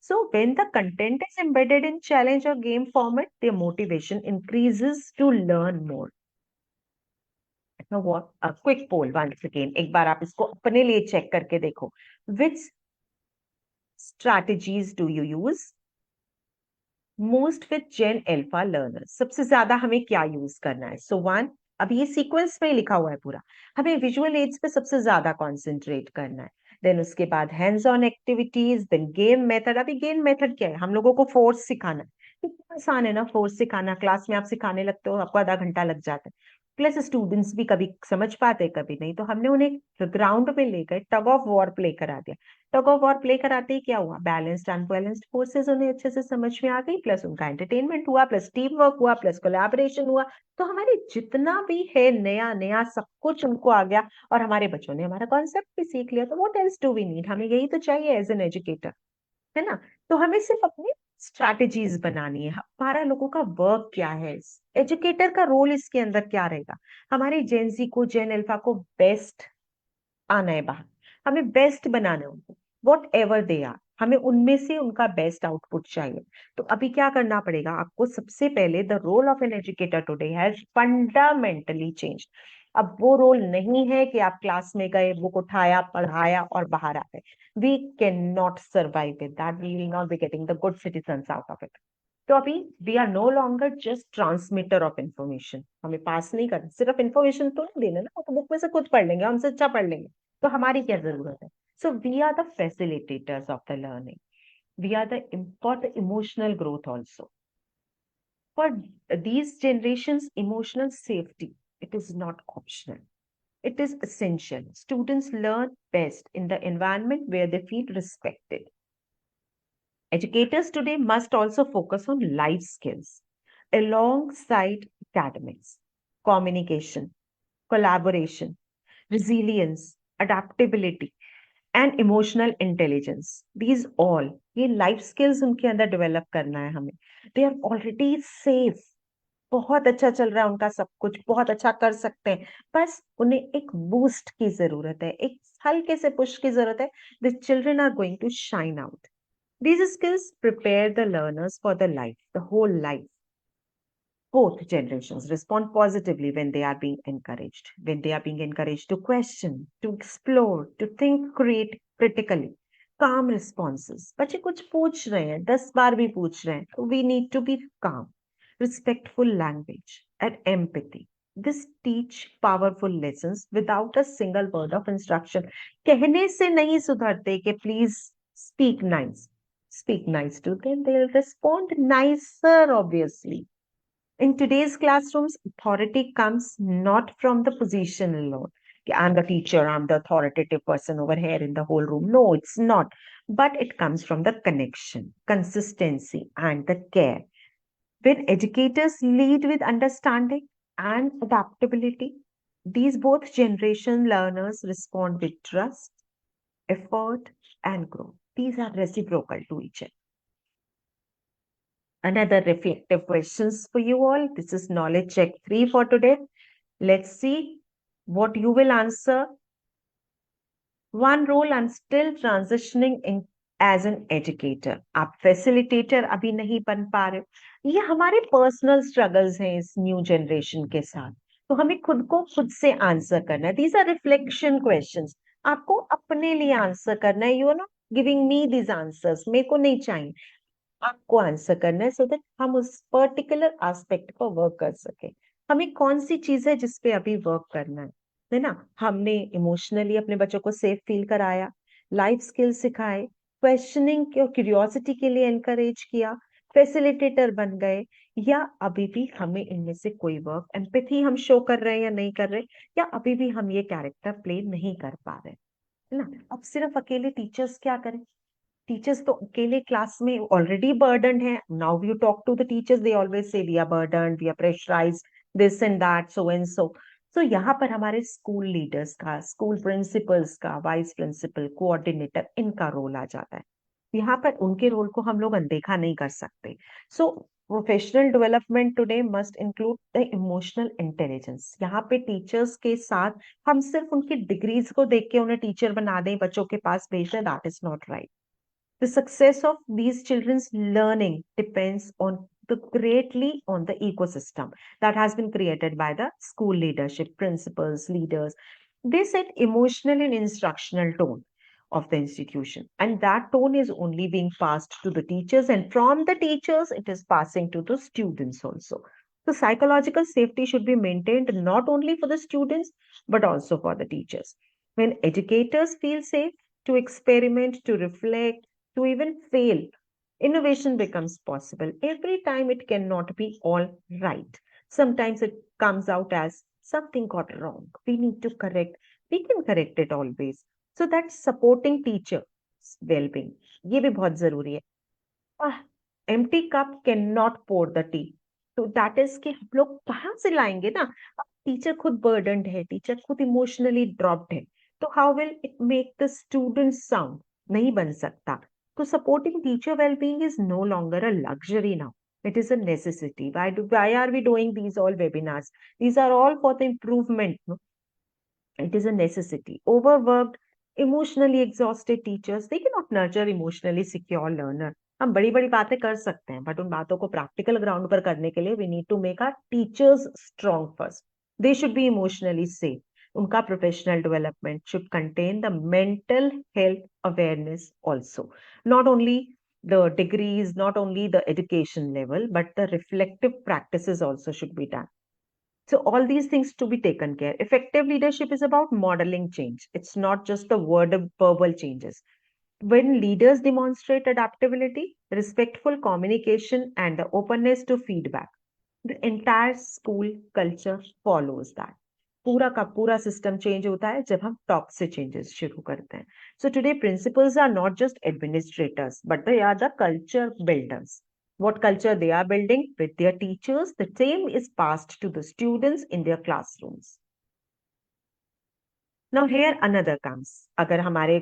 So when the content is embedded in challenge or game format, their motivation increases to learn more. Now what? A quick poll once again. एक बार आप इसको अपने लिए check करके देखो. Which strategies do you use most with Gen Alpha learners? सबसे ज्यादा हमें क्या यूज करना है? So one, अभी ये सीक्वेंस में ही लिखा हुआ है पूरा. हमें विजुअल एड्स पे सबसे ज्यादा कॉन्सेंट्रेट करना है. देन उसके बाद hands on activities, then game method. अभी गेम मेथड क्या है? हम लोगों को फोर्स सिखाना है. इतना आसान है ना फोर्स सिखाना. क्लास में आप सिखाने लगते हो, आपको आधा घंटा लग जाता है. प्लस स्टूडेंट्स भी कभी समझ पाते कभी नहीं, तो हमने उन्हें ग्राउंड में लेकर टग ऑफ वॉर प्ले करा दिया. टग ऑफ वॉर प्ले कराते ही क्या हुआ? बैलेंस्ड अनबैलेंस्ड फोर्सेस उन्हें अच्छे से समझ में आ गई, प्लस उनका एंटरटेनमेंट हुआ, प्लस टीम वर्क हुआ, प्लस कोलैबोरेशन हुआ. तो हमारे जितना भी है नया नया सब कुछ उनको आ गया, और हमारे बच्चों ने हमारा कॉन्सेप्ट भी सीख लिया. तो what else do we need? हमें यही तो चाहिए एज एन एजुकेटर, है ना? तो हमें सिर्फ अपनी स्ट्रैटेजीज बनानी है. हमारा लोगों का वर्क क्या है, एजुकेटर का रोल इसके अंदर क्या रहेगा? हमारे जेनजी को, जेन अल्फा को बेस्ट आना है बाहर. हमें बेस्ट बनाना है उनको, वॉट एवर दे आर. हमें उनमें से उनका बेस्ट आउटपुट चाहिए. तो अभी क्या करना पड़ेगा आपको? सबसे पहले the role of an educator today has fundamentally change. अब वो रोल नहीं है कि आप क्लास में गए, बुक उठाया, पढ़ाया और बाहर आ गए. We can not survive with that. We will not be getting the good citizens out of it. तो अभी we are no longer just transmitter of information. हमें पास नहीं करना, सिर्फ इंफॉर्मेशन तो नहीं देना ना, वो तो बुक में से खुद पढ़ लेंगे, हमसे अच्छा पढ़ लेंगे. तो हमारी क्या जरूरत है? So we are the facilitators of the learning. We are the for the emotional growth also. For these generations, emotional safety, it is not optional. It is essential. Students learn best in the environment where they feel respected. Educators today must also focus on life skills alongside academics: communication, collaboration, resilience, adaptability, and emotional intelligence. These all, ये life skills उनके अंदर develop करना है हमें. They are already safe. बहुत अच्छा चल रहा है उनका सब कुछ, बहुत अच्छा कर सकते हैं. बस उन्हें एक बूस्ट की जरूरत है, एक हल्के से पुश की जरूरत है. The children are going to shine out. These skills prepare the learners for the life, the whole life. Both generations respond positively when they are being encouraged. When they are being encouraged to question, to explore, to think, create critically. Calm responses. बच्चे कुछ पूछ रहे हैं, 10 बार भी पूछ रहे हैं, तो we need to be calm. Respectful language and empathy. This teach powerful lessons without a single word of instruction. कहने से नहीं सुधरते कि please speak nice. Speak nice to them, they'll respond nicer, obviously. In today's classrooms, authority comes not from the position alone. I'm the teacher, I'm the authoritative person over here in the whole room. No, it's not. But it comes from the connection, consistency, and the care. When educators lead with understanding and adaptability, these both generation learners respond with trust, effort, and growth. These are reciprocal to each other. Another reflective questions for you all. This is knowledge check 3 for today. Let's see what you will answer. One role I'm still transitioning in as an educator. आप facilitator अभी नहीं बन पा रहे हो. ये हमारे personal struggles हैं इस new generation के साथ. तो हमें खुद को खुद से आंसर करना है. These are reflection questions. आपको अपने लिए आंसर करना है. You are not giving me these answers. मेरे को नहीं चाहिए. आपको आंसर करना है, सो दैट हम उस पर्टिकुलर एस्पेक्ट पर वर्क कर सके. हमें कौन सी चीज है जिसपे अभी वर्क करना है ना? हमने इमोशनली अपने बच्चों को सेफ फील कराया, लाइफ स्किल सिखाए, क्वेश्चनिंग और क्यूरियोसिटी के लिए एनकरेज किया, फैसिलिटेटर बन गए, या अभी भी हमें इनमें से कोई वर्क, एम्पैथी हम शो कर रहे हैं या नहीं कर रहे, या अभी भी हम ये कैरेक्टर प्ले नहीं कर पा रहे, है ना? अब सिर्फ अकेले टीचर्स क्या करें? टीचर्स तो अकेले क्लास में ऑलरेडी बर्डन है. Now you talk to the teachers, they always say we are burden, we are pressurised, this and that, so and so. तो यहाँ पर हमारे स्कूल लीडर्स का, स्कूल प्रिंसिपल्स का, वाइस प्रिंसिपल, कोऑर्डिनेटर, इनका role आ जाता है। यहाँ पर उनके रोल को हम लोग अनदेखा नहीं कर सकते। सो professional development today must include the emotional intelligence. यहाँ पे टीचर्स के साथ हम सिर्फ उनकी डिग्रीज को देख के उन्हें टीचर बना दें, बच्चों के पास भेज दें, that is not right. The success of these children's learning depends on the greatly on the ecosystem that has been created by the school leadership, principals, leaders. They set emotional and instructional tone of the institution, and that tone is only being passed to the teachers, and from the teachers it is passing to the students also. So psychological safety should be maintained not only for the students but also for the teachers. When educators feel safe to experiment, to reflect, to even fail, innovation becomes possible. Every time it cannot be all right. Sometimes it comes out as something got wrong. We need to correct. We can correct it always. So that's supporting teacher well-being. ये भी बहुत जरूरी है. Empty cup cannot pour the tea. तो that is कि हम लोग कहाँ से लाएंगे ना. टीचर खुद बर्डनड है, टीचर खुद इमोशनली ड्रॉप्ड है, तो how will it make the student sound. नहीं बन सकता. So supporting teacher well-being is no longer a luxury now. It is a necessity. Why are we doing these all webinars? These are all for the improvement. No? It is a necessity. Overworked, emotionally exhausted teachers, they cannot nurture emotionally secure learner. हम बड़ी बड़ी बातें कर सकते हैं, but उन बातों को प्रैक्टिकल ग्राउंड पर करने के लिए we need to make our teachers strong first. They should be emotionally safe. उनका professional development should contain the mental health awareness also. Not only the degrees, not only the education level, but the reflective practices also should be done. So all these things to be taken care. Effective leadership is about modeling change. It's not just the verbal changes. When leaders demonstrate adaptability, respectful communication, and the openness to feedback, the entire school culture follows that. पूरा का पूरा system change होता है जब हम top से changes शुरू करते हैं. So today principals are not just administrators but they are the culture builders. What culture they are building with their teachers, the same is passed to the students in their classrooms. Now here another comes. अगर हमारे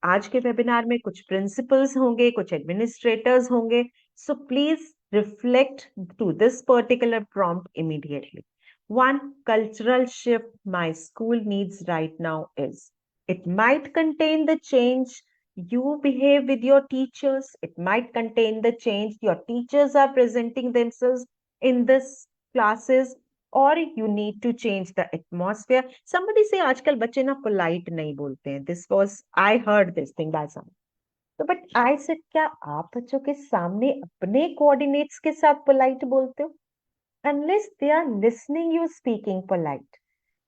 आज के webinar में कुछ principles होंगे, कुछ administrators होंगे, so please reflect to this particular prompt immediately. One cultural shift my school needs right now is, it might contain the change you behave with your teachers. It might contain the change your teachers are presenting themselves in this classes, or you need to change the atmosphere. Somebody say आजकल बच्चे ना polite नहीं बोलते हैं. This was, I heard this thing by some. तो but I said, क्या आप बच्चों के सामने अपने coordinates के साथ polite बोलते हो? Unless they are listening you speaking polite,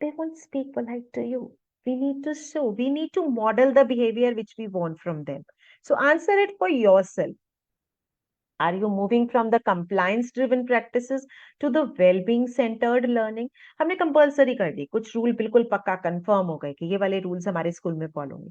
they won't speak polite to you. We need to show, we need to model the behavior which we want from them. So answer it for yourself. Are you moving from the compliance driven practices to the well-being centered learning? हमने compulsory कर दी, कुछ rule बिल्कुल पक्का confirm हो गए कि ये वाले रूल्स हमारे स्कूल में फॉलो होंगे.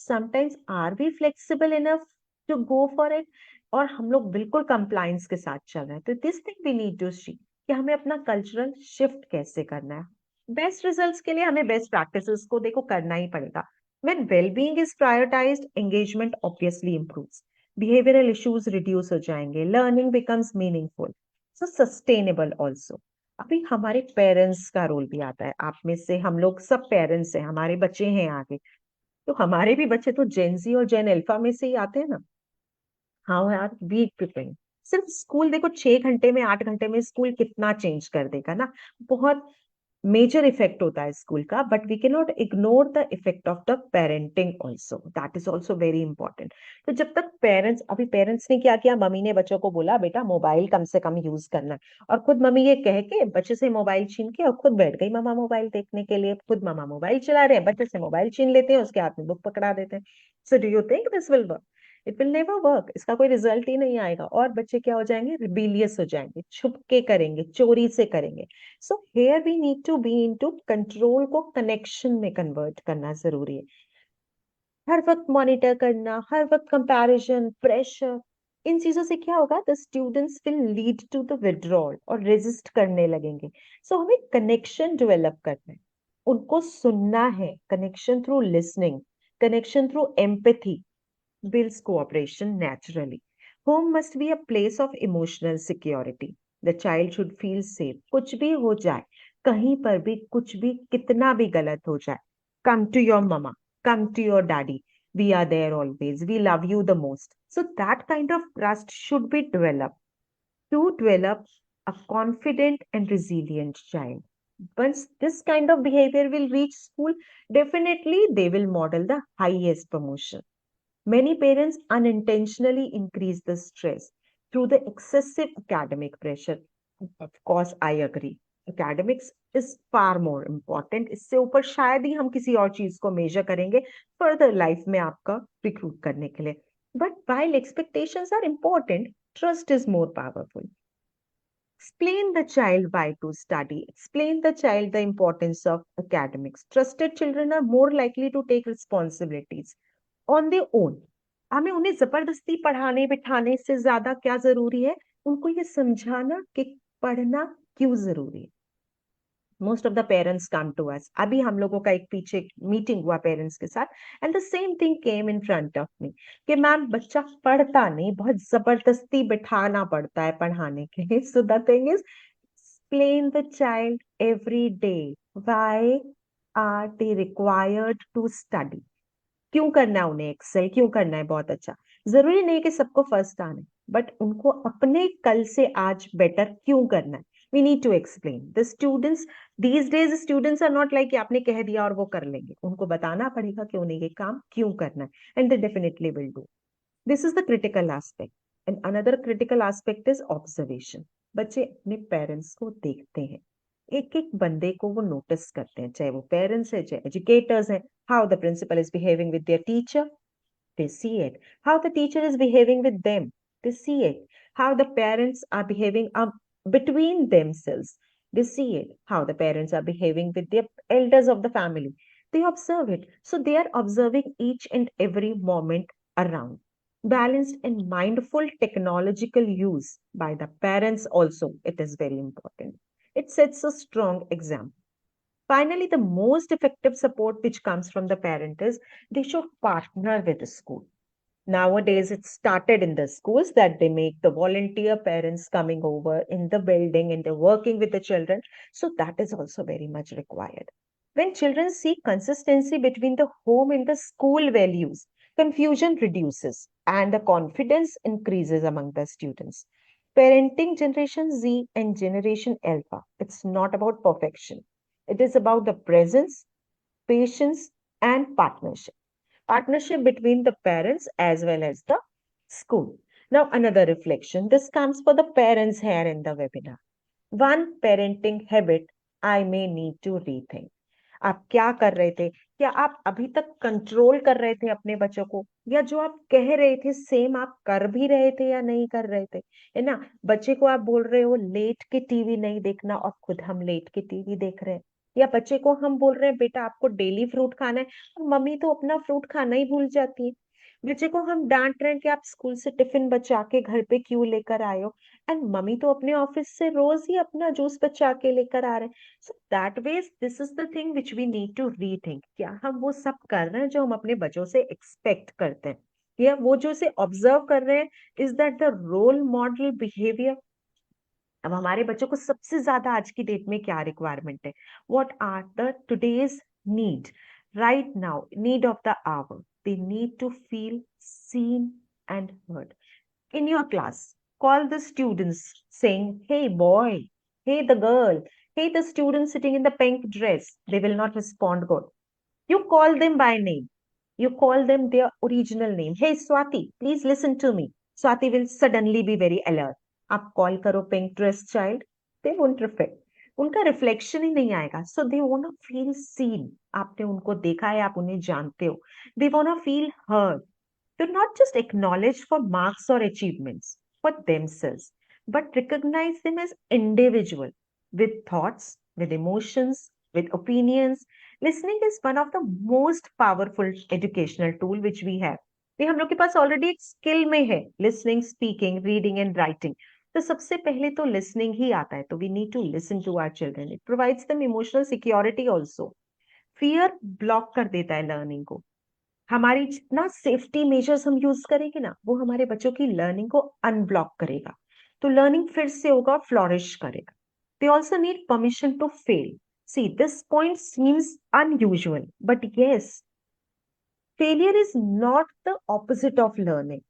Sometimes are we flexible enough to go for it, और हम लोग बिल्कुल कंप्लायंस के साथ चल रहे हैं. तो this thing we need to see कि हमें अपना कल्चरल शिफ्ट कैसे करना है. बेस्ट रिजल्ट्स के लिए हमें बेस्ट प्रैक्टिसेस को देखो करना ही पड़ेगा. When well-being is prioritized, engagement obviously improves. Behavioral issues reduce हो जाएंगे. Learning becomes meaningful. So sustainable also. अभी हमारे पेरेंट्स का रोल भी आता है. आप में से हम लोग सब पेरेंट्स हैं, हमारे बच्चे हैं आगे, तो हमारे भी बच्चे तो जेनजी और जेन अल्फा में से ही आते हैं ना. How are we preparing? सिर्फ स्कूल देखो 6 घंटे में 8 घंटे में स्कूल कितना चेंज कर देगा ना. बहुत मेजर इफेक्ट होता है स्कूल का, but we can not ignore the effect of the parenting also. That is also very important. तो जब तक पेरेंट्स, अभी पेरेंट्स ने क्या किया, मम्मी ने बच्चों को बोला बेटा मोबाइल कम से कम यूज करना है, और खुद मम्मी ये कह के बच्चे से मोबाइल छीन के और खुद बैठ गई मम्मा मोबाइल देखने के लिए. खुद मम्मा मोबाइल चला रहे हैं, बच्चे से मोबाइल छीन लेते हैं, उसके हाथ में बुक पकड़ा देते हैं. So do you think this will work? It will never work. इसका कोई रिजल्ट ही नहीं आएगा, और बच्चे क्या हो जाएंगे, रिबीलियस हो जाएंगे, छुप के करेंगे, चोरी से करेंगे. So here we need to be into control को कनेक्शन में कन्वर्ट करना जरूरी है. हर वक्त मॉनिटर करना, हर वक्त कंपैरिजन, प्रेशर, इन चीजों से क्या होगा, the students will lead to the withdrawal और रेजिस्ट करने लगेंगे। सो हमें कनेक्शन डेवलप करना है, उनको सुनना है, connection through listening, connection through empathy builds cooperation naturally. Home must be a place of emotional security. The child should feel safe. कुछ भी हो जाए, कहीं पर भी कुछ भी कितना भी गलत हो जाए, come to your mama, come to your daddy. We are there always. We love you the most. So that kind of trust should be developed to develop a confident and resilient child. Once this kind of behavior will reach school, definitely they will model the highest promotion. Many parents unintentionally increase the stress through the excessive academic pressure. Of course, I agree. Academics is far more important. इससे ऊपर शायद ही हम किसी और चीज को major करेंगे further life में आपका recruit करने के लिए. But while expectations are important, trust is more powerful. Explain the child why to study. Explain the child the importance of academics. Trusted children are more likely to take responsibilities on they own. हमें उन्हें जबरदस्ती पढ़ाने बिठाने से ज्यादा क्या जरूरी है, उनको ये समझाना कि पढ़ना क्यों जरूरी है. Most of the parents come to us. अभी हम लोगों का एक पीछे मीटिंग हुआ पेरेंट्स के साथ, and the same thing came in front of me कि मैम बच्चा पढ़ता नहीं, बहुत जबरदस्ती बिठाना पड़ता है पढ़ाने के लिए. So the thing is, explain the child every day why are they required to study. क्यों करना है उन्हें एक्सेल, क्यों करना है बहुत अच्छा. जरूरी नहीं कि सबको फर्स्ट आने, बट उनको अपने कल से आज बेटर क्यों करना है. We need to explain. The students these days, students are not like आपने कह दिया और वो कर लेंगे. उनको बताना पड़ेगा कि उन्हें ये काम क्यों करना है, and they definitely will do. This is the critical aspect. And another critical aspect is observation. बच्चे अपने पेरेंट्स को देखते हैं, एक एक बंदे को वो नोटिस करते हैं, चाहे वो पेरेंट्स है चाहे एजुकेटर्स हैं. How the principal is behaving with their teacher, they see it. How the teacher is behaving with them, they see it. How the parents are behaving between themselves, they see it. How the parents are behaving with their elders of the family, they observe it. So they are observing each and every moment around. Balanced and mindful technological use by the parents also, it is very important. It sets a strong example. Finally, the most effective support which comes from the parent is they should partner with the school. Nowadays, it started in the schools that they make the volunteer parents coming over in the building and they're working with the children. So that is also very much required. When children see consistency between the home and the school values, confusion reduces and the confidence increases among the students. Parenting Generation Z and Generation Alpha, it's not about perfection. It is about the presence, patience, and partnership. Partnership between the parents as well as the school. Now, another reflection. This comes for the parents here in the webinar. One parenting habit I may need to rethink. आप क्या कर रहे थे, क्या आप अभी तक control कर रहे थे अपने बच्चों को, या जो आप कह रहे थे सेम आप कर भी रहे थे या नहीं कर रहे थे. है ना, बच्चे को आप बोल रहे हो लेट के टीवी नहीं देखना और खुद हम लेट के टीवी देख रहे हैं. या बच्चे को हम बोल रहे हैं बेटा आपको डेली फ्रूट खाना है, और मम्मी तो अपना फ्रूट खाना ही भूल जाती है. बच्चे को हम डांट रहे हैं कि आप स्कूल से टिफिन बचा के घर पे क्यों लेकर आए हो, एंड मम्मी तो अपने ऑफिस से रोज ही अपना जूस बचा के लेकर आ रहे हैं. So that ways this is the thing which we need to rethink. क्या हम वो सब कर रहे हैं जो हम अपने बच्चों से एक्सपेक्ट करते हैं, या वो जो से ऑब्जर्व कर रहे हैं, is that the role model behaviour. अब हमारे बच्चों को सबसे ज्यादा आज की डेट में क्या रिक्वायरमेंट है, what are the today's need right now, need of the hour. They need to feel seen and heard. In your class, call the students saying, hey boy, hey the girl, hey the student sitting in the pink dress. They will not respond good. You call them by name. You call them their original name. Hey Swati, please listen to me. Swati will suddenly be very alert. आप call करो pink dress child, they won't reflect. उनका reflection ही नहीं आएगा. सो they want feel seen. आपने उनको देखा है, आप उन्हें जानते हो. They want feel heard. To not just acknowledge for marks or achievements for themselves, but recognize them as individual with thoughts, with emotions, with opinions. Listening is one of the most powerful educational tool which we have. ये हम लोग के पास already एक skill में है, listening, speaking, reading and writing. तो सबसे पहले तो लिसनिंग ही आता है, तो we need to listen to our children. It provides them emotional security also. Fear block कर देता है लर्निंग को। हमारी जितना सेफ्टी मेजर्स हम यूज करेंगे ना, वो हमारे बच्चों की लर्निंग को अनब्लॉक करेगा, तो लर्निंग फिर से होगा, फ्लोरिश करेगा। They also need permission to fail. See, this point seems unusual, but yes, failure is not the opposite of learning.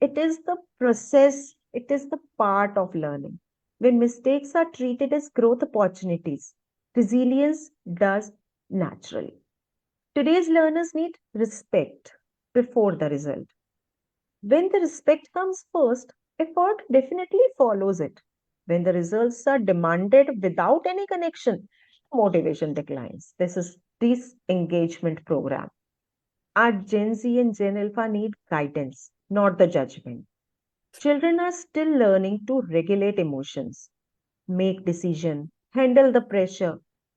It is the process, it is the part of learning. When mistakes are treated as growth opportunities, resilience does naturally. Today's learners need respect before the result. When the respect comes first, effort definitely follows it. When the results are demanded without any connection, motivation declines. This is disengagement program. Our Gen Z and Gen Alpha need guidance, not the judgment. Children are still learning to regulate emotions, make decisions, handle the pressure.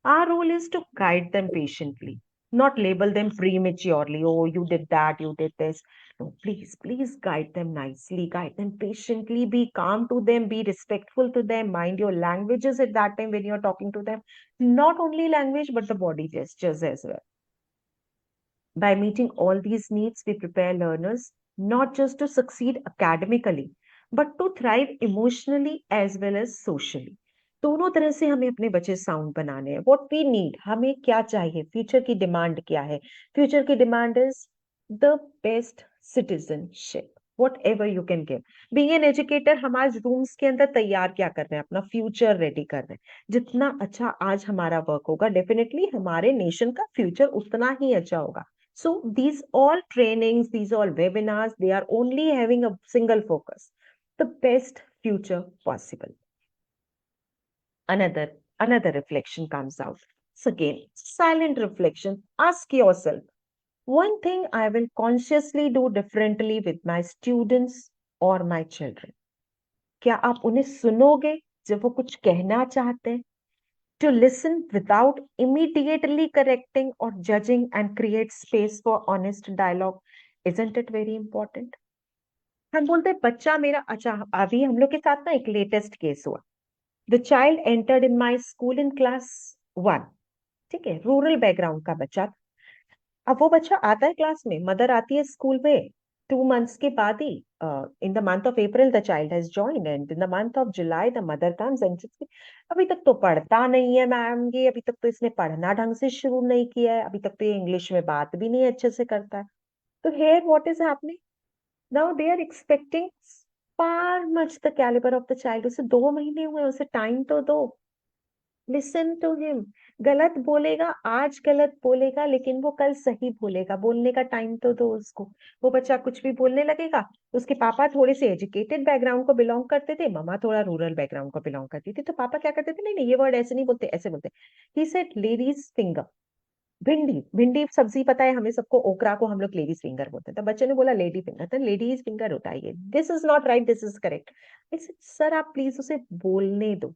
Our role is to guide them patiently, not label them prematurely. Oh, you did that, you did this. No, please, please guide them nicely, guide them patiently, be calm to them, be respectful to them, mind your languages at that time when you're talking to them. Not only language, but the body gestures as well. By meeting all these needs, we prepare learners not just to succeed academically, but to thrive emotionally as well as socially. दोनों तरह से हमें अपने बच्चे sound बनाने हैं। What we need, हमें क्या चाहिए, फ्यूचर की डिमांड क्या है? फ्यूचर की demand is the best citizenship, what ever you can give. Being an educator, हम आज रूम्स के अंदर तैयार क्या कर रहे हैं? अपना फ्यूचर रेडी कर रहे हैं। जितना अच्छा आज हमारा वर्क होगा, डेफिनेटली हमारे नेशन का फ्यूचर उतना ही अच्छा होगा। So these all trainings, these all webinars, they are only having a single focus, the best future possible. Another reflection comes out. So again, silent reflection. Ask yourself, one thing I will consciously do differently with my students or my children. क्या आप उन्हें सुनोगे जब वो कुछ कहना चाहते हैं? To listen without immediately correcting or judging and create space for honest dialogue. Isn't it very important? हम बोलते हैं बच्चा मेरा, अच्छा अभी हम लोग के साथ ना एक लेटेस्ट केस हुआ। The child entered in my school in class 1। ठीक है, रूरल बैकग्राउंड का बच्चा था। अब वो बच्चा आता है क्लास में, मदर आती है स्कूल में 2 months के बाद ही। In the month of April the child has joined, and in the month of July the mother comes and अभी तक तो पढ़ता नहीं है मैम, ये अभी तक तो इसने पढ़ना ढंग से शुरू नहीं किया है, अभी तक तो ये इंग्लिश में बात भी नहीं अच्छे से करता है। तो here what is happening now, they are expecting far much the calibre of the child. उसे 2 महीने हुए, उसे टाइम तो दो। Listen to him. गलत बोलेगा, आज गलत बोलेगा, लेकिन वो कल सही बोलेगा। बोलने का टाइम तो दो उसको। वो बच्चा कुछ भी बोलने लगेगा। उसके पापा थोड़े से एजुकेटेड बैकग्राउंड को बिलोंग करते थे, मम्मा थोड़ा रूरल बैकग्राउंड को बिलोंग करती थी। तो पापा क्या करते थे, नहीं नहीं ये वर्ड ऐसे नहीं बोलते, ऐसे बोलते। He said ladies finger. भिंडी, भिंडी सब्जी पता है हमें सबको, ओकरा को हम लोग लेडीज फिंगर बोलते हैं। तो बच्चे ने बोला लेडी फिंगर, तो लेडीज फिंगर होता है ये। This is not right, this is correct. Sir आप प्लीज उसे बोलने दो।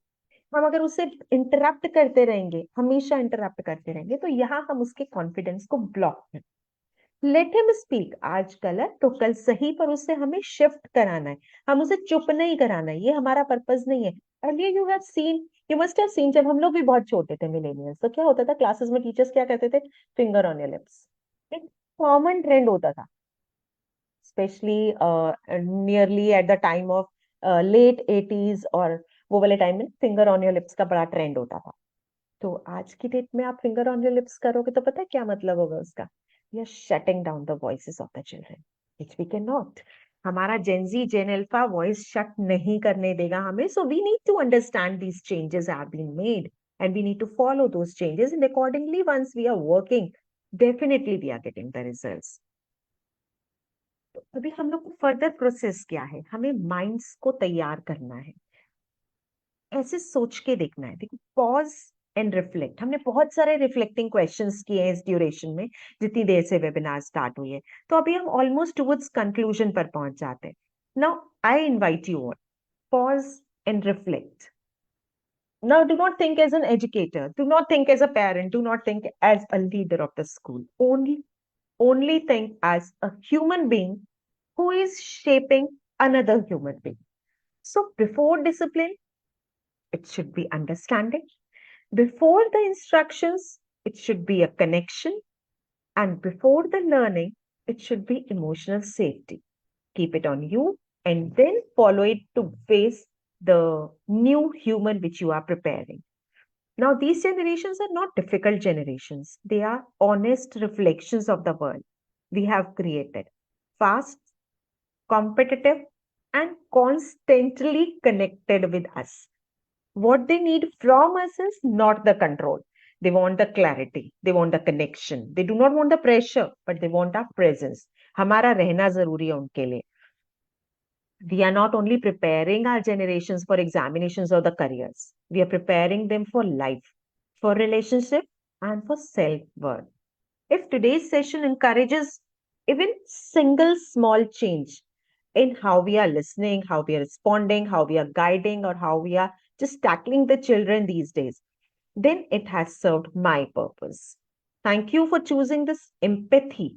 हम अगर उसे इंटरप्ट करते रहेंगे, हमेशा इंटरप्ट करते रहेंगे, तो यहाँ हम उसके कॉन्फिडेंस को ब्लॉक कर। Let him speak. आज गलत तो कल सही, पर उससे हमें शिफ्ट कराना है। हम उसे चुप नहीं कराना है, ये हमारा पर्पज नहीं है। Earlier you have seen, you must have seen, जब हम लोग भी बहुत छोटे थे मिलेनियल्स, तो क्या होता था क्लासेस में, टीचर्स क्या कहते थे? Finger on your lips. एक कॉमन ट्रेंड होता था, specially nearly at the time of late 80s, और वो वाले टाइम में फिंगर ऑन योर लिप्स का बड़ा ट्रेंड होता था। तो आज की डेट में आप फिंगर ऑन योर लिप्स करोगे तो पता है क्या मतलब होगा उसका? We are shutting down the voices of the children, which we can not. हमारा Gen Z Gen Alpha voice shut नहीं करने देगा हमें। So we need to understand these changes have been made, and we need to follow those changes, and accordingly once we are working, definitely we are getting the results. तो अभी हम लोग को further process क्या है? हमें minds को तैयार करना है, ऐसे सोच के देखना है। देखो, पॉज एंड रिफ्लेक्ट। हमने बहुत सारे रिफ्लेक्टिंग क्वेश्चंस किए हैं इस ड्यूरेशन में, जितनी देर से वेबिनार स्टार्ट हुई है। तो अभी हम ऑलमोस्ट टुवर्ड्स कंक्लूजन पर पहुंच जाते हैं। Now I invite you all, pause and reflect. Now, do not think as an educator, do not think as a parent, do not think as a leader of the school. Only think as a human being who is shaping another human being. So before discipline, it should be understanding. Before the instructions, it should be a connection. And before the learning, it should be emotional safety. Keep it on you and then follow it to face the new human which you are preparing. Now, these generations are not difficult generations, they are honest reflections of the world we have created. Fast, competitive, and constantly connected with us. What they need from us is not the control. They want the clarity. They want the connection. They do not want the pressure, but they want our presence. हमारा रहना जरूरी है उनके लिए. We are not only preparing our generations for examinations or the careers. We are preparing them for life, for relationship, and for self-worth. If today's session encourages even single small change in how we are listening, how we are responding, how we are guiding, or how we are just tackling the children these days, then it has served my purpose. Thank you for choosing this empathy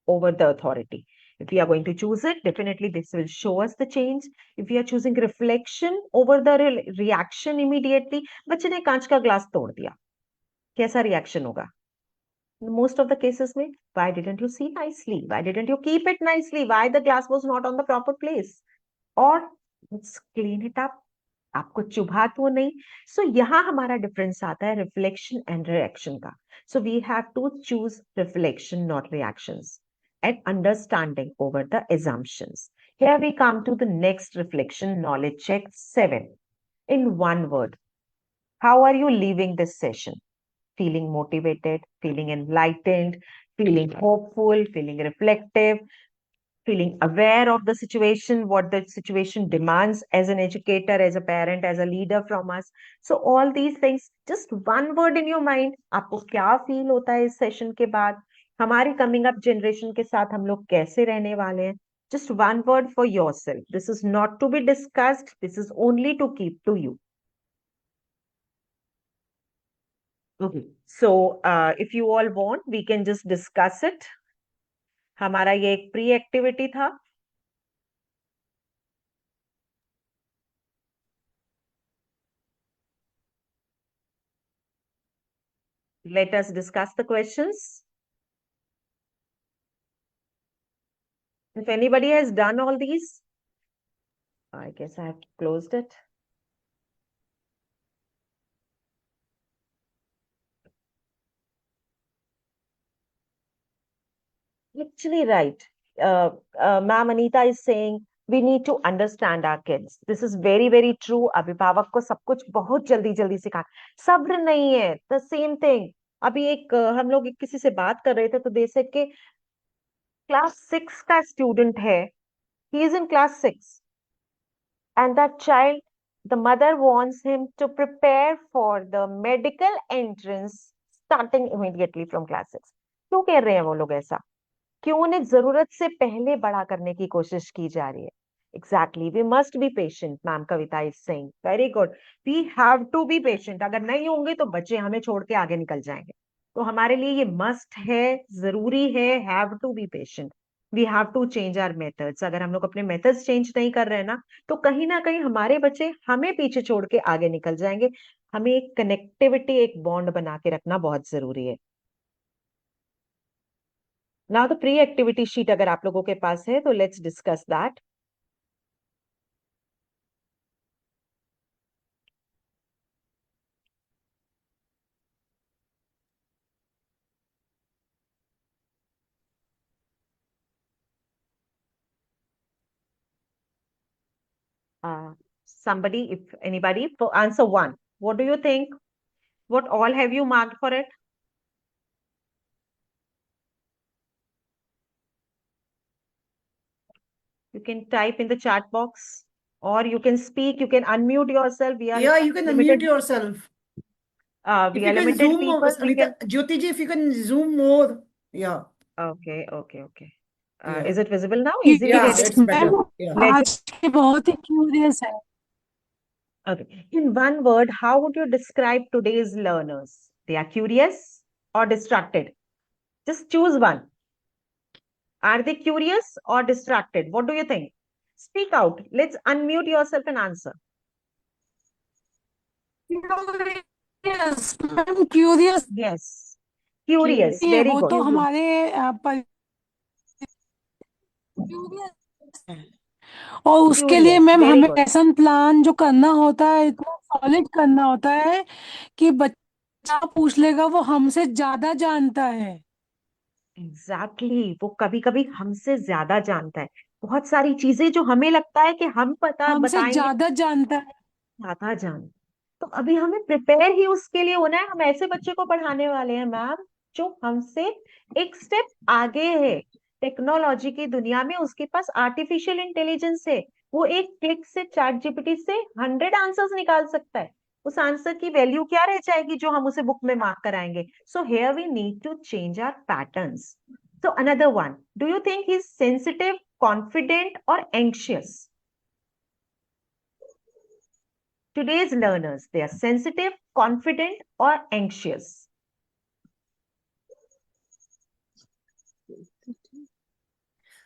over the authority. If we are going to choose it, definitely this will show us the change. If we are choosing reflection over the reaction immediately, बच्चे ने कांच का glass तोड़ दिया, कैसा reaction होगा? Most of the cases में, why didn't you see nicely? Why didn't you keep it nicely? Why the glass was not on the proper place? Or let's clean it up. आपको चुभा तो नहीं. So यहाँ हमारा difference आता है reflection and reaction का. So we have to choose reflection, not reactions, and understanding over the assumptions. Here we come to the next reflection, knowledge check 7. In one word, how are you leaving this session? Feeling motivated, feeling enlightened, feeling hopeful, feeling reflective, feeling aware of the situation, what the situation demands as an educator, as a parent, as a leader from us. So all these things, just one word in your mind, आपको क्या feel होता है इस session के बाद? हमारी coming up generation के साथ हम लोग कैसे रहने वाले हैं? Just one word for yourself. This is not to be discussed. This is only to keep to you. Okay. So if you all want, we can just discuss it. हमारा ये एक प्री एक्टिविटी था. Let us discuss the questions. If anybody has done all these, I guess I have closed it. Actually, right. Ma'am Anita is saying we need to understand our kids. This is very, very true. अभिभावक को सब कुछ बहुत जल्दी जल्दी सिखा. सब्र नहीं है. The same thing. अभी हम लोग किसी से बात कर रहे थे तो दे सेड के क्लास 6 का स्टूडेंट है. He is in class 6. And that child, the mother wants him to prepare for the medical entrance starting immediately from class 6. क्यों कह रहे हैं वो लोग ऐसा? क्यों उन्हें जरूरत से पहले बड़ा करने की कोशिश की जा रही है? Exactly, we must be patient, ma'am Kavita is saying. Very good. We have to be patient. अगर नहीं होंगे तो बच्चे हमें छोड़ के आगे निकल जाएंगे. तो हमारे लिए ये मस्ट है, जरूरी है, have to be patient. We have to change our methods. अगर हम लोग अपने methods change नहीं कर रहे हैं ना, तो कहीं ना कहीं हमारे बच्चे हमें पीछे छोड़ के आगे निकल जाएंगे. हमें एक कनेक्टिविटी, एक बॉन्ड बना के रखना बहुत जरूरी है. Now the pre activity sheet अगर आप लोगों के पास है तो let's discuss that. Somebody, if anybody, for answer 1, what do you think? What all have you marked for it? You can type in the chat box or you can speak, you can unmute yourself. We are Yeah, you can unmute limited. yourself. We If are you can limited zoom people. more, We can. Anita, Jyoti ji, if you can zoom more. Yeah. Okay. Yeah. Is it visible now? Easily Yeah, get it. it's better. Yeah. Let's. आज के बहुत ही curious है. Okay. In one word, how would you describe today's learners? They are curious or distracted? Just choose one. Are they curious or distracted? What do you think? Speak out. Let's unmute yourself and answer. Curious, ma'am curious Yes. Curious. नहीं है, Very वो good. तो हमारे curious है। और उसके लिए Curious. Ma'am Very हमें good. लेसन प्लान जो करना होता है इतना सॉलिड करना होता है कि बच्चा पूछ लेगा, वो हमसे ज्यादा जानता है। वो कभी कभी हमसे ज्यादा जानता है। बहुत सारी चीजें जो हमें लगता है कि हम पता हमसे बताएंगे, ज्यादा जानता है। ज्यादा जानता है। तो अभी हमें प्रिपेयर ही उसके लिए होना है। हम ऐसे बच्चे को पढ़ाने वाले हैं मैम जो हमसे एक स्टेप आगे है। टेक्नोलॉजी की दुनिया में उसके पास आर्टिफिशियल इंटेलिजेंस है। वो एक क्लिक से चैट जीपीटी से 100 आंसर्स निकाल सकता है। उस आंसर की वैल्यू क्या रह जाएगी जो हम उसे बुक में मार्क कराएंगे? So here we need to change our patterns. So another one, do you think he is sensitive, confident और anxious? Today's learners, they are sensitive, confident, or anxious.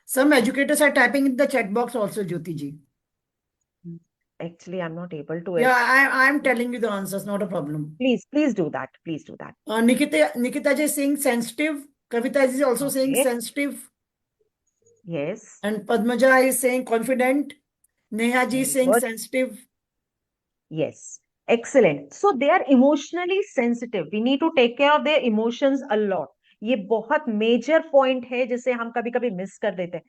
Some educators are typing in the chat box also, Jyoti ji. Actually, I'm not able to. Yeah, I'm telling you the answers, not a problem. Please do that. Please do that. Nikita ji is saying sensitive. Kavita ji is also saying Okay. sensitive. Yes. And Padmaja is saying confident. Neha ji is Very saying good. sensitive. Yes. Excellent. So they are emotionally sensitive. We need to take care of their emotions a lot. ये बहुत major point है जिसे हम कभी कभी miss कर देते हैं।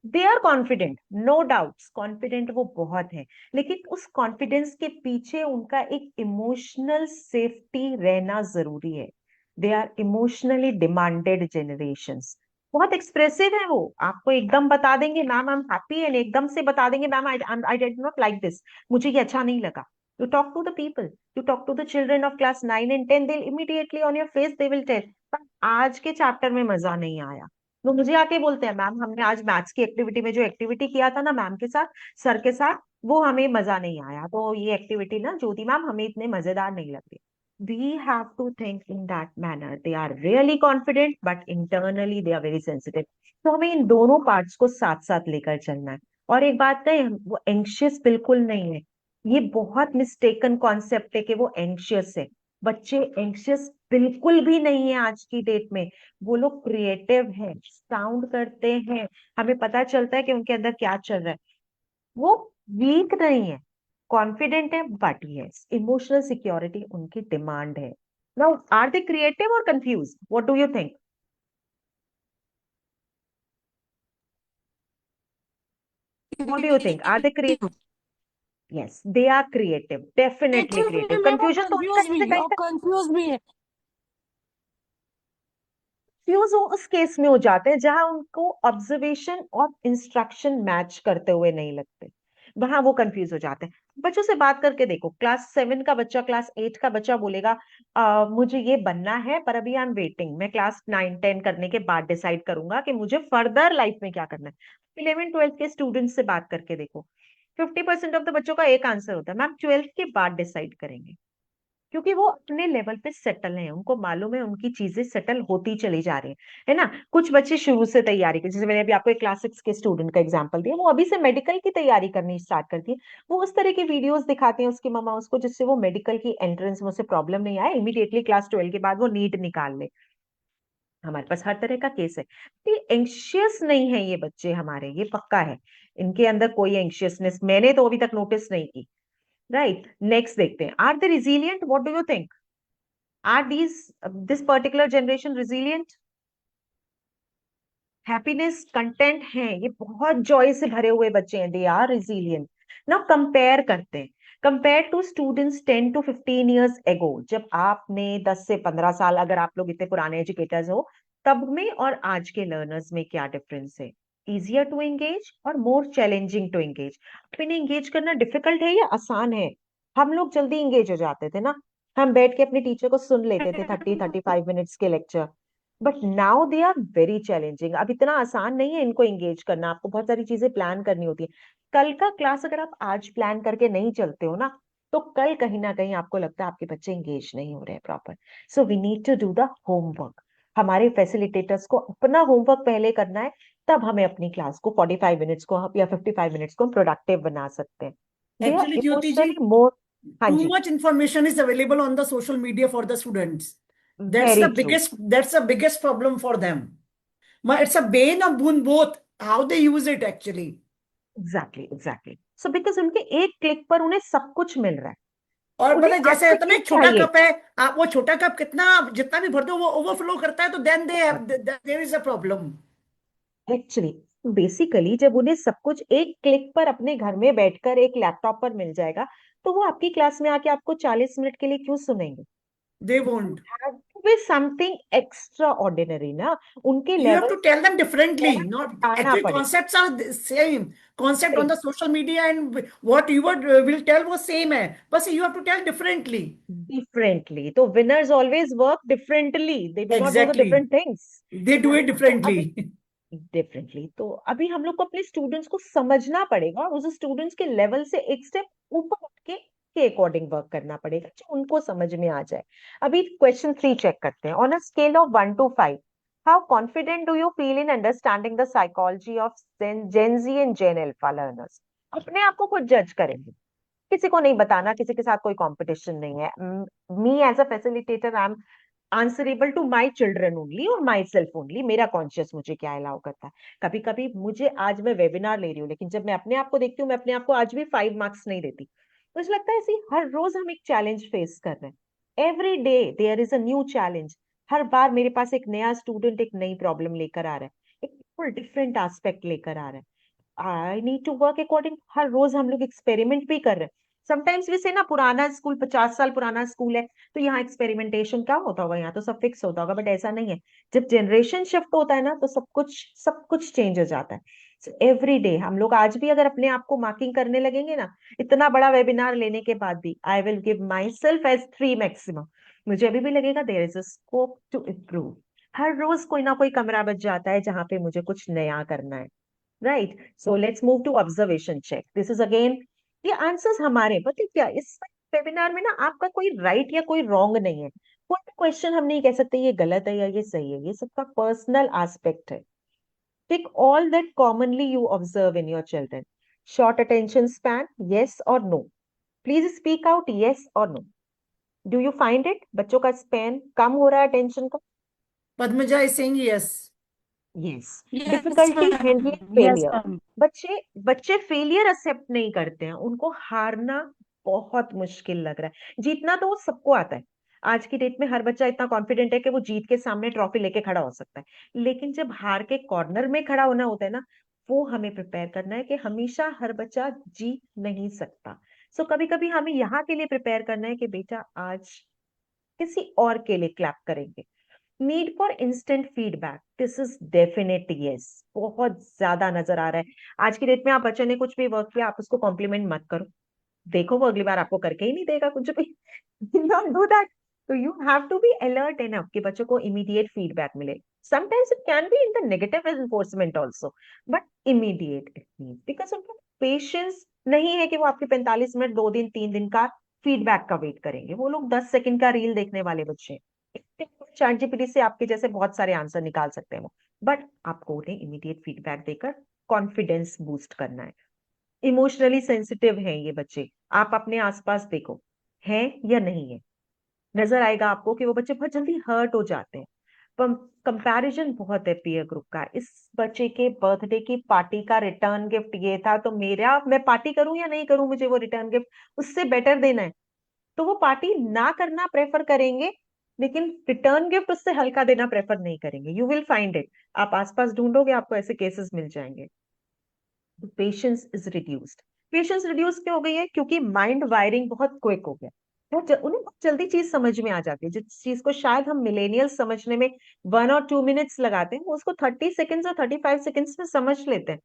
They are confident, no doubts, confident वो बहुत है, लेकिन उस कॉन्फिडेंस के पीछे उनका एक इमोशनल सेफ्टी रहना जरूरी है। They are emotionally demanded generations. बहुत एक्सप्रेसिव है वो, आपको एकदम बता देंगे ma'am I am happy, and एकदम से बता देंगे ma'am I did not like this, मुझे ये अच्छा नहीं लगा। You talk to the people, you talk to the children of class 9 and 10, they'll immediately on your face they will tell, पर आज के चैप्टर में मजा नहीं आया। वो मुझे आके बोलते हैं मैम हमने आज मैथ्स की एक्टिविटी में जो एक्टिविटी किया था ना मैम के साथ, सर के साथ, वो हमें मजा नहीं आया, तो ये एक्टिविटी ना ज्योति मैम हमें इतने मजेदार नहीं लगती। We have to think in that manner. They are really confident but internally they are very sensitive. तो हमें इन दोनों पार्ट्स को साथ साथ लेकर चलना है। और एक बात कहें, वो एंग्शियस बिल्कुल नहीं है। ये बहुत मिस्टेकन कॉन्सेप्ट है कि वो एंग्शियस है। बच्चे एंग्शियस बिल्कुल भी नहीं है आज की डेट में। वो लोग क्रिएटिव हैं, साउंड करते हैं, हमें पता चलता है कि उनके अंदर क्या चल रहा है। वो वीक नहीं है, कॉन्फिडेंट है, बट यस इमोशनल सिक्योरिटी उनकी डिमांड है। नाउ आर दे क्रिएटिव और confuse? What do you think? What do you think? Are they creative? Yes they are creative, definitely creative भी है क्रिएटिव। मैम, और confusion तो उन्हें confuse कहीं से भी, कहीं और कंफ्यूज भी है। कंफ्यूज वो उस केस में हो जाते हैं जहां उनको ऑब्जर्वेशन और इंस्ट्रक्शन मैच करते हुए नहीं लगते, वहां वो कंफ्यूज हो जाते हैं। बच्चों से बात करके देखो, क्लास 7 का बच्चा, क्लास 8 का बच्चा बोलेगा मुझे ये बनना है पर अभी आई एम वेटिंग, मैं क्लास 9 10 करने के बाद डिसाइड करूंगा कि मुझे फर्दर लाइफ में क्या करना है। 11 12 के स्टूडेंट्स से बात करके देखो, 50% ऑफ द बच्चों का एक आंसर होता है मैम 12th के बाद डिसाइड करेंगे, क्योंकि वो अपने लेवल पे सेटल हैं, उनको मालूम है उनकी चीजें सेटल होती चली जा रही है ना। कुछ बच्चे शुरू से तैयारी कर, जैसे मैंने अभी आपको एक क्लास 6 के स्टूडेंट का एग्जांपल दिया, वो अभी से मेडिकल की तैयारी करनी स्टार्ट करती है। वो उस तरह की वीडियोस दिखाते हैं उसकी मम्मा उसको, जिससे वो मेडिकल की एंट्रेंस में उसे प्रॉब्लम नहीं आए, इमीडिएटली क्लास 12 के बाद वो नीट निकाल ले। हमारे पास हर तरह का केस है। ये एंशियस नहीं है ये बच्चे हमारे, ये पक्का है, इनके अंदर कोई एंशियसनेस मैंने तो अभी तक नोटिस नहीं की। राइट, नेक्स्ट देखते हैं, are they resilient? What do you think? Are this particular generation resilient? Happiness, content है, ये बहुत जॉय से भरे हुए बच्चे हैं, they are resilient. Now compare करते हैं, compare to students 10 to 15 years ago, जब आपने 10 से 15 साल, अगर आप लोग इतने पुराने एजुकेटर्स हो, तब में और आज के लर्नर्स में क्या डिफरेंस है? इजियर टू एंगेज और मोर चैलेंजिंग टू एंगेज? इन्हें एंगेज करना डिफिकल्ट है या आसान है? हम लोग जल्दी एंगेज हो जाते थे ना, हम बैठ के अपने टीचर को सुन लेते थे 30-35 मिनट्स के lecture, but now they are very challenging. अब इतना आसान नहीं है इनको एंगेज करना, आपको बहुत सारी चीजें प्लान करनी होती है। कल का क्लास अगर आप आज प्लान करके नहीं चलते हो ना, तो कल कहीं ना कहीं आपको लगता है आपके बच्चे एंगेज नहीं हो रहे हैं proper. So we need to do the homework. हमारे फैसिलिटेटर्स को अपना होमवर्क पहले करना है, तब हमें अपनी क्लास को 45 मिनट्स को या 55 मिनट्स को प्रोडक्टिव बना सकते हैं. They are Actually, Jyoti ji, emotionally more. हाँ too जी. much information is available on the social media for the students. Very true. That's the biggest problem for them. It's a bane or boon both. How they use it actually. Exactly exactly. So because उनके एक click पर उन्हें सब कुछ मिल रहा है. और उन्हें मतलब जैसे आपसे होता है ना, ये एक छोटा चाहिए. कप है, आप वो छोटा कप कितना जितना भी भर दो वो ओवरफ्लो करता है, तो then there is a problem. Actually basically जब उन्हें सब कुछ एक क्लिक पर अपने घर में बैठकर एक लैपटॉप पर मिल जाएगा, तो वो आपकी क्लास में आके आपको 40 मिनट के लिए क्यों सुनेंगे? दे There won't. has to be something extraordinary ना, उनके You have level to tell them से differently. Not आना actually पड़ेगा. concepts are the same. Concept on the social media and what you will tell was same है, बस you have to tell differently. Differently. तो winners always work differently, they do not do the Exactly. Different things. They do it तो अभी differently. Differently, तो अभी हम लोग को अपने स्टूडेंट्स को समझना पड़ेगा और उस स्टूडेंट्स के लेवल से एक स्टेप ऊपर उठ के अकॉर्डिंग वर्क करना पड़ेगा जो उनको समझ में आ जाए. अभी क्वेश्चन 3 चेक करते हैं. On a scale of 1 to 5, how confident do you feel in understanding the psychology of gen Z and gen alpha learners? अपने आप को खुद जज करेंगे, किसी को नहीं बताना, किसी के साथ कोई कंपटीशन नहीं है. Me as a facilitator I am answerable to my children only और माई सेल्फ ओनली. मेरा कॉन्शियस मुझे क्या अलाउ करता है. कभी कभी मुझे, आज मैं वेबिनार ले रही हूँ, लेकिन जब मैं अपने आप को देखती हूँ, मैं अपने आप को आज भी 5 मार्क्स नहीं देती. मुझे लगता है ऐसे हर रोज हम एक चैलेंज फेस कर रहे हैं. Every day there is a new challenge. हर बार मेरे पास एक नया स्टूडेंट एक नई प्रॉब्लम लेकर आ रहा है, एक फुल डिफरेंट एस्पेक्ट लेकर आ रहा है. I need to work according. हर रोज हम लोग एक्सपेरिमेंट भी कर रहे हैं. समटाइम्स वी से ना, पुराना स्कूल 50 साल पुराना स्कूल है, तो यहाँ एक्सपेरिमेंटेशन क्या होता होगा, यहाँ तो सब फिक्स होता होगा. बट ऐसा नहीं है. जब जनरेशन शिफ्ट होता है ना, तो सब कुछ चेंज हो जाता है. एवरी डे हम लोग आज भी अगर अपने आप को मार्किंग करने लगेंगे ना, इतना बड़ा वेबिनार लेने के बाद भी, I will give myself as 3 maximum. मुझे अभी भी लगेगा there is a scope to improve. हर रोज कोई ना कोई कमरा बच जाता है जहां पे मुझे कुछ नया करना है. Right. So let's move to observation check. This is again, ये आंसर्स हमारे, पता है क्या, इस वेबिनार में ना आपका कोई राइट या कोई रॉन्ग नहीं है. कोई भी क्वेश्चन हम नहीं कह सकते ये गलत है या ये सही है. ये सबका पर्सनल एस्पेक्ट है. Pick all that commonly you observe in your children. Short attention span, yes और no. Please speak out, yes और no. Do you find it बच्चों का स्पैन कम हो रहा है अटेंशन का? Padmaja is saying yes. Yes. Yes difficulty handling ma'am, yes failure. Ma'am. बच्चे बच्चे फेलियर एक्सेप्ट नहीं करते हैं. उनको हारना बहुत मुश्किल लग रहा है. जीतना तो वो सबको आता है. आज की डेट में हर बच्चा इतना कॉन्फिडेंट है कि वो जीत के सामने ट्रॉफी लेके खड़ा हो सकता है. लेकिन जब हार के कॉर्नर में खड़ा होना होता है ना, वो हमें प्रिपेयर करना है कि हमेशा हर बच्चा जीत नहीं सकता. सो कभी कभी हमें यहाँ के लिए प्रिपेयर करना है कि बेटा आज किसी और के लिए क्लैप करेंगे. Need for instant feedback, this is definite yes. बहुत ज्यादा नजर आ रहा है आज की डेट में. आप बच्चे ने कुछ भी वर्क किया, आप उसको कॉम्प्लीमेंट मत करो. देखो वो अगली बार आपको करके ही नहीं देगा कुछ भी. Not do that. तो you have to be alert enough कि बच्चों को इमीडिएट फीडबैक मिले. Sometimes it can be in the negative enforcement also, but immediate it means, because उनका पेशेंस नहीं है कि वो आपके 45 मिनट 2 दिन 3 दिन का फीडबैक का वेट करेंगे. वो लोग 10 सेकंड का रील देखने वाले बच्चे हैं. चैट जीपीटी से आपके जैसे बहुत सारे आंसर निकाल सकते हैं वो. बट आपको उन्हें इमीडिएट फीडबैक देकर कॉन्फिडेंस बूस्ट करना है. इमोशनली सेंसिटिव हैं ये बच्चे. आप अपने आसपास देखो, हैं या नहीं है. नजर आएगा आपको कि वो बच्चे बहुत जल्दी हर्ट हो जाते हैं. कंपैरिजन बहुत है पीयर ग्रुप का. इस बच्चे के बर्थडे की पार्टी का रिटर्न गिफ्ट ये था, तो मेरा, मैं पार्टी करूं या नहीं करूं, मुझे वो रिटर्न गिफ्ट उससे बेटर देना है. तो वो पार्टी ना करना प्रेफर करेंगे, लेकिन रिटर्न गिफ्ट उससे हल्का देना प्रेफर नहीं करेंगे. You will find it. आप आसपास ढूंढोगे आपको ऐसे केसेस मिल जाएंगे. Patience is reduced. Patience reduce क्यों हो गई है? क्योंकि माइंड वायरिंग बहुत क्विक हो गया. उन्हें बहुत जल्दी चीज समझ में आ जाती है. जिस चीज को शायद हम मिलेनियल्स समझने में 1 और 2 मिनट्स लगाते हैं, वो उसको 30 सेकेंड्स और 35 सेकेंड्स में समझ लेते हैं.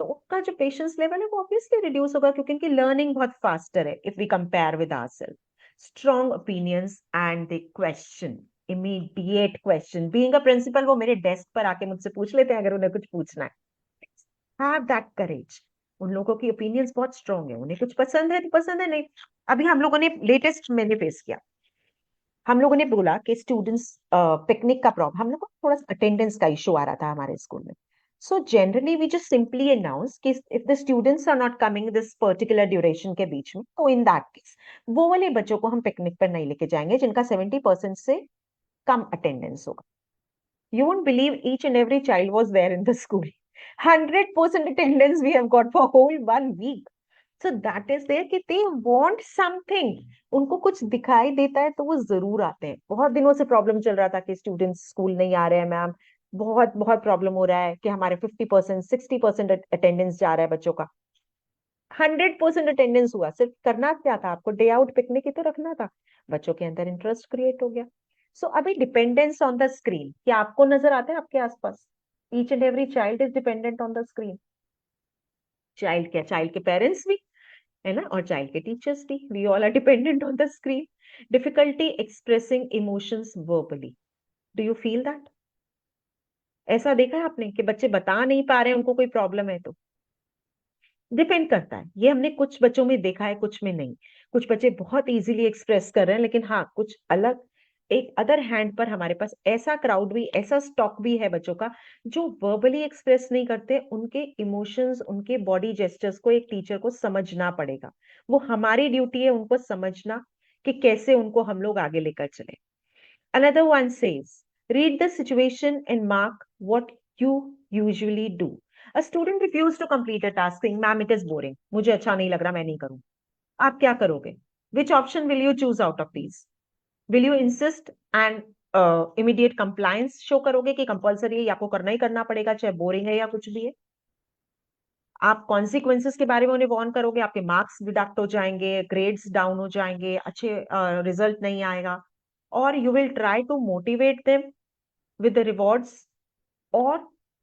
तो उनका जो पेशेंस लेवल है वो ऑब्वियसली रिड्यूस होगा, क्योंकि उनकी लर्निंग बहुत फास्टर है if we compare with ourself. Strong opinions and the question, immediate question. Being a principal, वो मेरे डेस्क पर आके मुझसे पूछ लेते हैं अगर उन्हें कुछ पूछना है. Have that courage. उन लोगों की ओपिनियंस बहुत स्ट्रांग है. उन्हें कुछ पसंद है तो पसंद है, नहीं. अभी हम लोगों ने लेटेस्ट मैंने फेस किया. हम लोगों ने बोला कि स्टूडेंट्स पिकनिक का प्रॉब्लम, हम लोग को थोड़ा अटेंडेंस का इशू आ रहा था हमारे स्कूल में. So generally we just simply announce कि if the students are not coming this particular duration के बीच में, तो in that case वो वाले बच्चों को हम पिकनिक पर नहीं लेके जाएंगे जिनका 70% से कम अटेंडेंस होगा. You won't believe each and every child was there in the school. 100% attendance we have got for whole 1 week. So that is there कि they want something. उनको कुछ दिखाई देता है तो वो जरूर आते हैं. बहुत दिनों से प्रॉब्लम चल रहा था कि स्टूडेंट्स स्कूल नहीं आ रहे हैं मैम. बहुत बहुत प्रॉब्लम हो रहा है कि हमारे 50% 60% अटेंडेंस जा रहा है बच्चों का. 100% अटेंडेंस हुआ. सिर्फ करना क्या था आपको? डे आउट पिकनिक ही तो रखना था. बच्चों के अंदर इंटरेस्ट क्रिएट हो गया. सो अभी डिपेंडेंस ऑन द स्क्रीन, क्या आपको नजर आता है आपके आसपास? Each and every child is dependent on the screen. Child क्या, चाइल्ड के पेरेंट्स भी है ना, और चाइल्ड के टीचर्स भी. We all are dependent on the screen. Difficulty expressing emotions verbally. Do you feel that? ऐसा देखा है आपने कि बच्चे बता नहीं पा रहे हैं, उनको कोई प्रॉब्लम है? तो डिपेंड करता है. ये हमने कुछ बच्चों में देखा है, कुछ में नहीं. कुछ बच्चे बहुत इजीली एक्सप्रेस कर रहे हैं, लेकिन हाँ कुछ अलग. एक अदर हैंड पर हमारे पास ऐसा क्राउड भी, ऐसा स्टॉक भी है बच्चों का जो वर्बली एक्सप्रेस नहीं करते. उनके इमोशंस, उनके बॉडी जेस्चर्स को एक टीचर को समझना पड़ेगा. वो हमारी ड्यूटी है उनको समझना कि कैसे उनको हम लोग आगे लेकर चले. Another one says, read the situation and mark what you usually do. A student refused to complete a task saying, "Ma'am, it is boring. मुझे अच्छा नहीं लग रहा, मैं नहीं करूँ." आप क्या करोगे? Which option will you choose out of these? Will you insist and immediate compliance show करोगे कि कंपल्सरी है, आपको करना ही करना पड़ेगा, चाहे बोरिंग है या कुछ भी है? आप कॉन्सिक्वेंसेस के बारे में उन्हें वार्न करोगे, आपके मार्क्स डिडक्ट हो जाएंगे, ग्रेड्स डाउन हो जाएंगे, अच्छे रिजल्ट नहीं आएगा. और you will try to motivate them with the rewards, और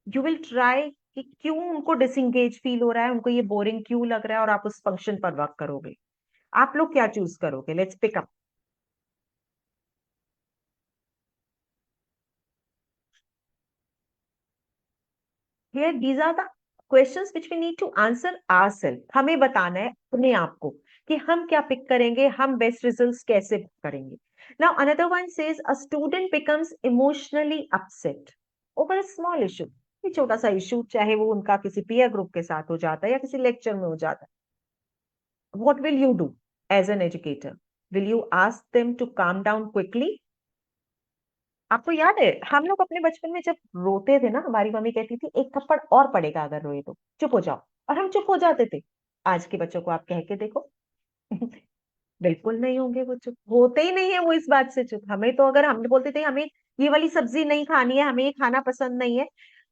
you will try कि क्यों उनको डिसंगेज फील हो रहा है, उनको ये बोरिंग क्यों लग रहा है, और आप उस फंक्शन पर वर्क करोगे. आप लोग क्या चूज करोगे? Let's pick up. Here these are the questions which we need to answer ourselves. हमें बताना है अपने आप को कि हम क्या पिक करेंगे, हम बेस्ट रिजल्ट्स कैसे करेंगे. Now another one says a student becomes emotionally upset over a small issue. ये छोटा सा इशू, चाहे वो उनका किसी पीयर ग्रुप के साथ हो जाता है या किसी लेक्चर में हो जाता है. What will you do as an educator? Will you ask them to calm down quickly? आपको याद है हम लोग अपने बचपन में जब रोते थे ना, हमारी मम्मी कहती थी एक थप्पड़ और पड़ेगा अगर रोए तो, चुप हो जाओ. और हम चुप हो जाते थे. आज के बच्चों को आप कह के देखो. बिल्कुल नहीं होंगे वो चुप, होते ही नहीं है वो इस बात से चुप. हमें तो अगर हम बोलते थे हमें ये वाली सब्जी नहीं खानी है, हमें ये खाना पसंद नहीं है.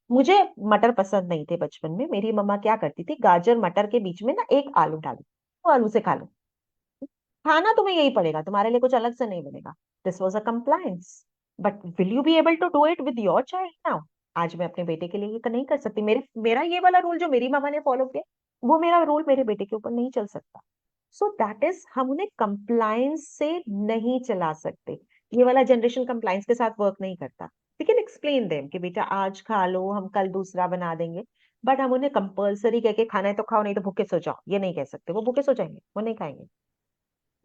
मुझे मटर पसंद नहीं थे बचपन में. मेरी मम्मा क्या करती थी, गाजर मटर के बीच में ना एक आलू डाली, तो आलू से खा लो, खाना तुम्हें यही पड़ेगा, तुम्हारे लिए कुछ अलग से नहीं बनेगा. This was a compliance. But will you be able to do it with your child now? आज मैं अपने बेटे के लिए ये नहीं कर सकती. मेरा ये वाला रूल जो मेरी मामा ने फॉलो किया, वो मेरा रूल मेरे बेटे के ऊपर नहीं चल सकता. सो दैट इज, हम उन्हें कंप्लायंस से नहीं चला सकते. ये वाला जनरेशन कंप्लायंस के साथ वर्क नहीं करता. वी कैन एक्सप्लेन देम कि बेटा आज खा लो, हम कल दूसरा बना देंगे. बट हम उन्हें कंपल्सरी कह के खाना है तो खाओ, नहीं तो भूखे सो जाओ, ये नहीं कह सकते. वो भूखे सो जाएंगे, वो नहीं खाएंगे.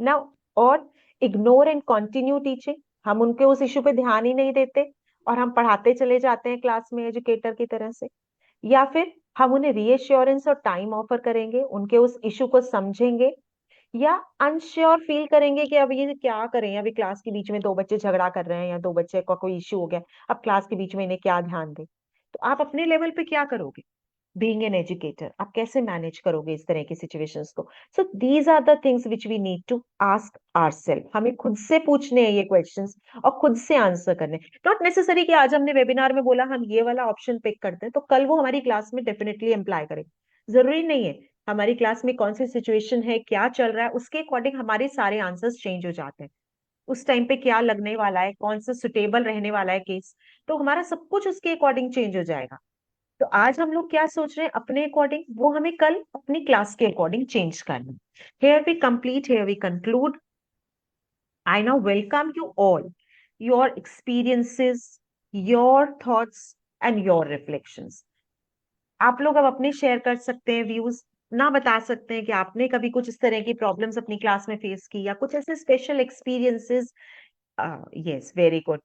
नाउ, और इग्नोर एंड कंटिन्यू टीचिंग. हम उनके उस इशू पे ध्यान ही नहीं देते और हम पढ़ाते चले जाते हैं क्लास में एजुकेटर की तरह से. या फिर हम उन्हें रीएश्योरेंस और टाइम ऑफर करेंगे, उनके उस इशू को समझेंगे. या अनश्योर फील करेंगे कि अब ये क्या करें, अभी क्लास के बीच में दो बच्चे झगड़ा कर रहे हैं या दो बच्चे का कोई इशू हो गया, अब क्लास के बीच में इन्हें क्या ध्यान दे. तो आप अपने लेवल पे क्या करोगे? बीइंग एन एजुकेटर आप कैसे मैनेज करोगे इस तरह की सिचुएशंस को? So these are the things which we need to ask ourself. हमें खुद से पूछने हैं ये क्वेश्चंस और खुद से आंसर करने. नॉट नेसेसरी कि आज हमने वेबिनार में बोला हम ये वाला ऑप्शन पिक करते हैं तो कल वो हमारी क्लास में डेफिनेटली अप्लाई करें. जरूरी नहीं है. हमारी क्लास में कौन सी सिचुएशन है, क्या चल रहा है, उसके अकॉर्डिंग हमारे सारे आंसर्स चेंज हो जाते हैं. उस टाइम पे क्या लगने वाला है, कौन सा सुटेबल रहने वाला है केस, तो हमारा सब कुछ उसके अकॉर्डिंग चेंज हो जाएगा. तो आज हम लोग क्या सोच रहे हैं अपने अकॉर्डिंग, वो हमें कल अपनी क्लास के अकॉर्डिंग चेंज करना. Here we complete, here we conclude. I now welcome you all, your experiences, your thoughts and your reflections. आप लोग अब अपने शेयर कर सकते हैं व्यूज, ना बता सकते हैं कि आपने कभी कुछ इस तरह की प्रॉब्लम्स अपनी क्लास में फेस की या कुछ ऐसे special experiences. Yes, very good.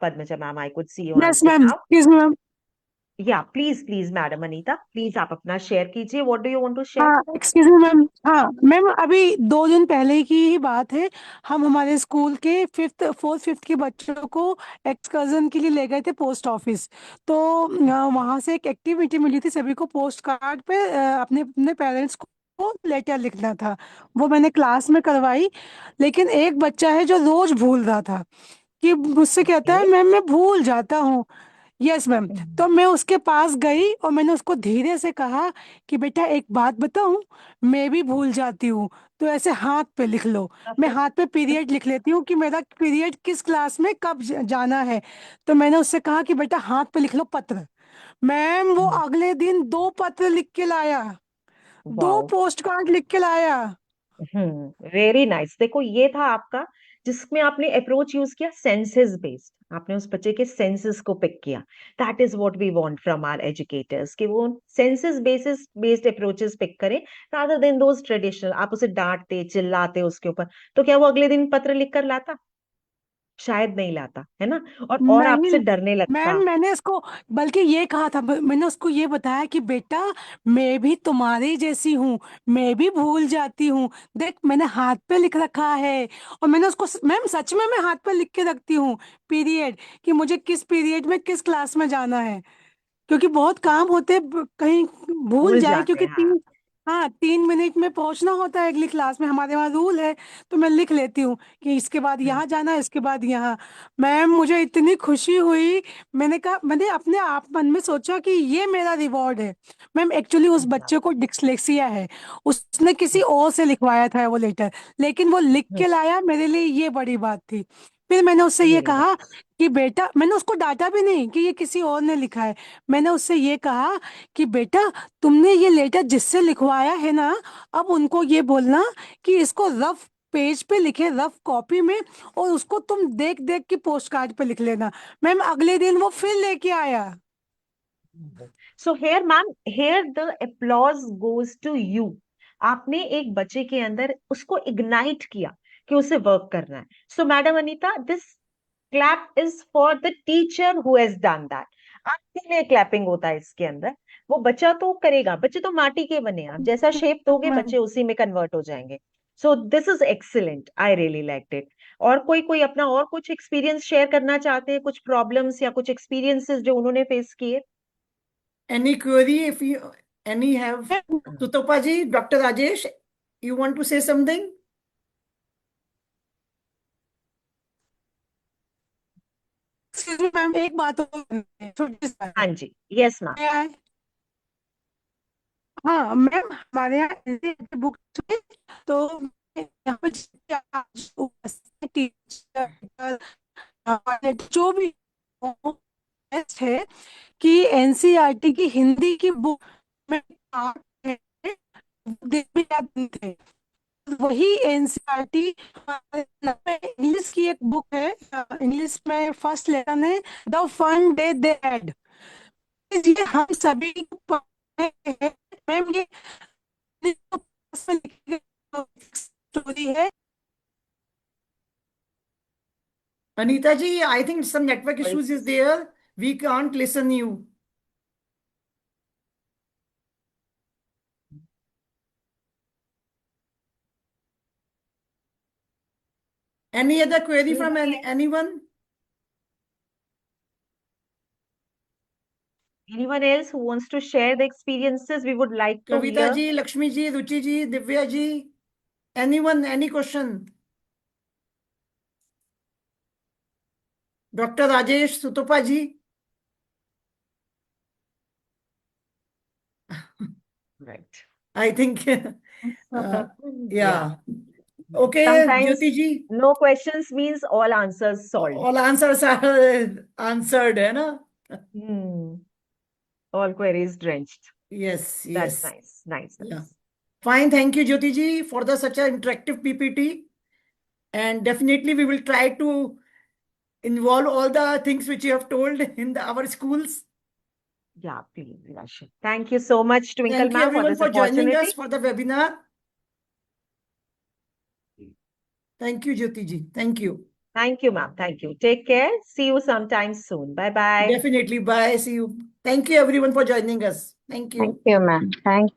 Padmaja ma'am, I could see you yes answer ma'am, now. Excuse me ma'am. या प्लीज मैडम अनीता, प्लीज आप अपना शेयर कीजिए, what do you want to share? हाँ एक्सक्यूज मी मैम, हाँ मैम अभी 2 दिन पहले की ही बात है। हम हमारे स्कूल के फोर्थ फिफ्थ के बच्चों को एक्सकर्जन के लिए ले गए थे पोस्ट ऑफिस। तो वहाँ से एक एक्टिविटी मिली थी, सभी को पोस्ट कार्ड पे अपने अपने पेरेंट्स को लेटर लिखना था। वो मैंने क्लास में करवाई। लेकिन एक बच्चा है जो रोज भूल रहा था, कि मुझसे कहता ओके। है मैम मैं भूल जाता हूँ। Yes ma'am. तो मैं उसके पास गई और मैंने उसको धीरे से कहा कि बेटा एक बात बताऊं, मैं भी भूल जाती हूँ, तो ऐसे हाथ पे लिख लो। मैं हाथ पे पीरियड लिख लेती हूँ कि मेरा पीरियड किस क्लास में कब जाना है। तो मैंने उससे कहा कि बेटा हाथ पे लिख लो पत्र। मैम वो अगले दिन 2 पत्र लिख के लाया, दो वाओ। पोस्ट कार्ड लिख के लाया। Very nice. देखो ये था आपका, जिसमें आपने अप्रोच यूज किया सेंसेस बेस्ड, आपने उस बच्चे के सेंसेस को पिक किया। That is what we want from our educators, कि वो senses basis based approaches pick करें, रादर देन दोज ट्रेडिशनल। आप उसे डांटते चिल्लाते उसके ऊपर, तो क्या वो अगले दिन पत्र लिख कर लाता? शायद नहीं लाता, है ना? और नहीं आपसे डरने मैम, लगता। मैंने उसको बल्कि ये कहा था, मैंने उसको ये बताया कि बेटा मैं भी तुम्हारी जैसी हूँ, मैं भी भूल जाती हूँ। देख मैंने हाथ पे लिख रखा है। और मैंने उसको मैम सच में मैं हाथ पे लिख के रखती हूँ पीरियड, कि मुझे किस पीरियड में किस क्लास में जाना है। क्योंकि बहुत काम होते हैं, कहीं भूल भूल जाए, जाते क्योंकि हैं, हाँ। 3 मिनट में पहुंचना होता है अगली क्लास में, हमारे वहाँ रूल है। तो मैं लिख लेती हूँ कि इसके बाद हम्म, यहाँ जाना है, इसके बाद यहाँ। मैम मुझे इतनी खुशी हुई। मैंने कहा, मैंने अपने आप मन में सोचा कि ये मेरा रिवॉर्ड है। मैम एक्चुअली उस बच्चे को डिसलेक्सिया है, उसने किसी और से लिखवाया था वो लेटर, लेकिन वो लिख के लाया, मेरे लिए ये बड़ी बात थी। फिर मैंने उससे ये वेरी कहा कि बेटा, मैंने उसको डांटा भी नहीं कि ये किसी और ने लिखा है। मैंने उससे ये कहा कि बेटा तुमने ये लेटर जिससे लिखवाया है ना, अब उनको ये बोलना कि इसको रफ पेज पे लिखे, रफ कॉपी में, और उसको तुम देख देख के पोस्ट कार्ड पे लिख लेना। मैम अगले दिन वो फिर लेके आया। So here ma'am, here the applause goes to you. आपने एक बच्चे के अंदर उसको इग्नाइट किया कि उसे वर्क करना है। सो madam Anita, this clap is for the teacher who has done that. आपके लिए क्लैपिंग होता है इसके अंदर। वो बच्चा तो करेगा, बच्चे तो माटी के बने हैं, आप जैसा शेप दोगे मैम बच्चे उसी में कन्वर्ट हो जाएंगे। So this is excellent, I really liked it. और कोई कोई अपना और कुछ एक्सपीरियंस शेयर करना चाहते हैं, कुछ प्रॉब्लम्स या कुछ एक्सपीरियंसेस जो उन्होंने फेस किए? Any query if you any have? Sutopa ji, Dr. Rajesh, you want to say something? Excuse me ma'am, एक बात और करनी है, छोटी सी हाँ जी, यस मैम। बात। हाँ मैम, हमारे यहाँ ऐसे बुक है। तो यहाँ पे टीचर जो भी हो, best है कि एनसीईआरटी की हिंदी की बुक में पार्ट है, दे भी जाते थे। वही एनसीईआरटी इंग्लिश की एक बुक है, इंग्लिश में फर्स्ट लेसन है, the fun day they had. ये हम सभी को पढ़े हैं। मैम ये स्टोरी है। Anita ji, I think some network issues is there. We can't listen you. Any other query from anyone? Anyone else who wants to share the experiences, we would like to Kavita hear. ji, Lakshmi ji, Ruchi ji, Divya ji. Anyone, any question? Dr. Rajesh, Sutopa ji. Right. I think, Yeah. yeah. Okay, Sometimes Jyoti ji, no questions means all answers solved. all answers are answered, hai na? Hmm. All queries drenched. Yes, That's yes. nice. Nice, Yeah. nice. Fine. Thank you, Jyoti ji, for the such an interactive PPT. And definitely we will try to involve all the things which you have told in our schools. Yeah, please. Yeah, sure. Thank you so much, Twinkle Thank you ma'am, for everyone this for joining opportunity. us for the webinar. Thank you, Jyoti ji. Thank you. Thank you, ma'am. Thank you. Take care. See you sometime soon. Bye bye. Definitely. Bye. See you. Thank you everyone for joining us. Thank you. Thank you, ma'am. Thank you.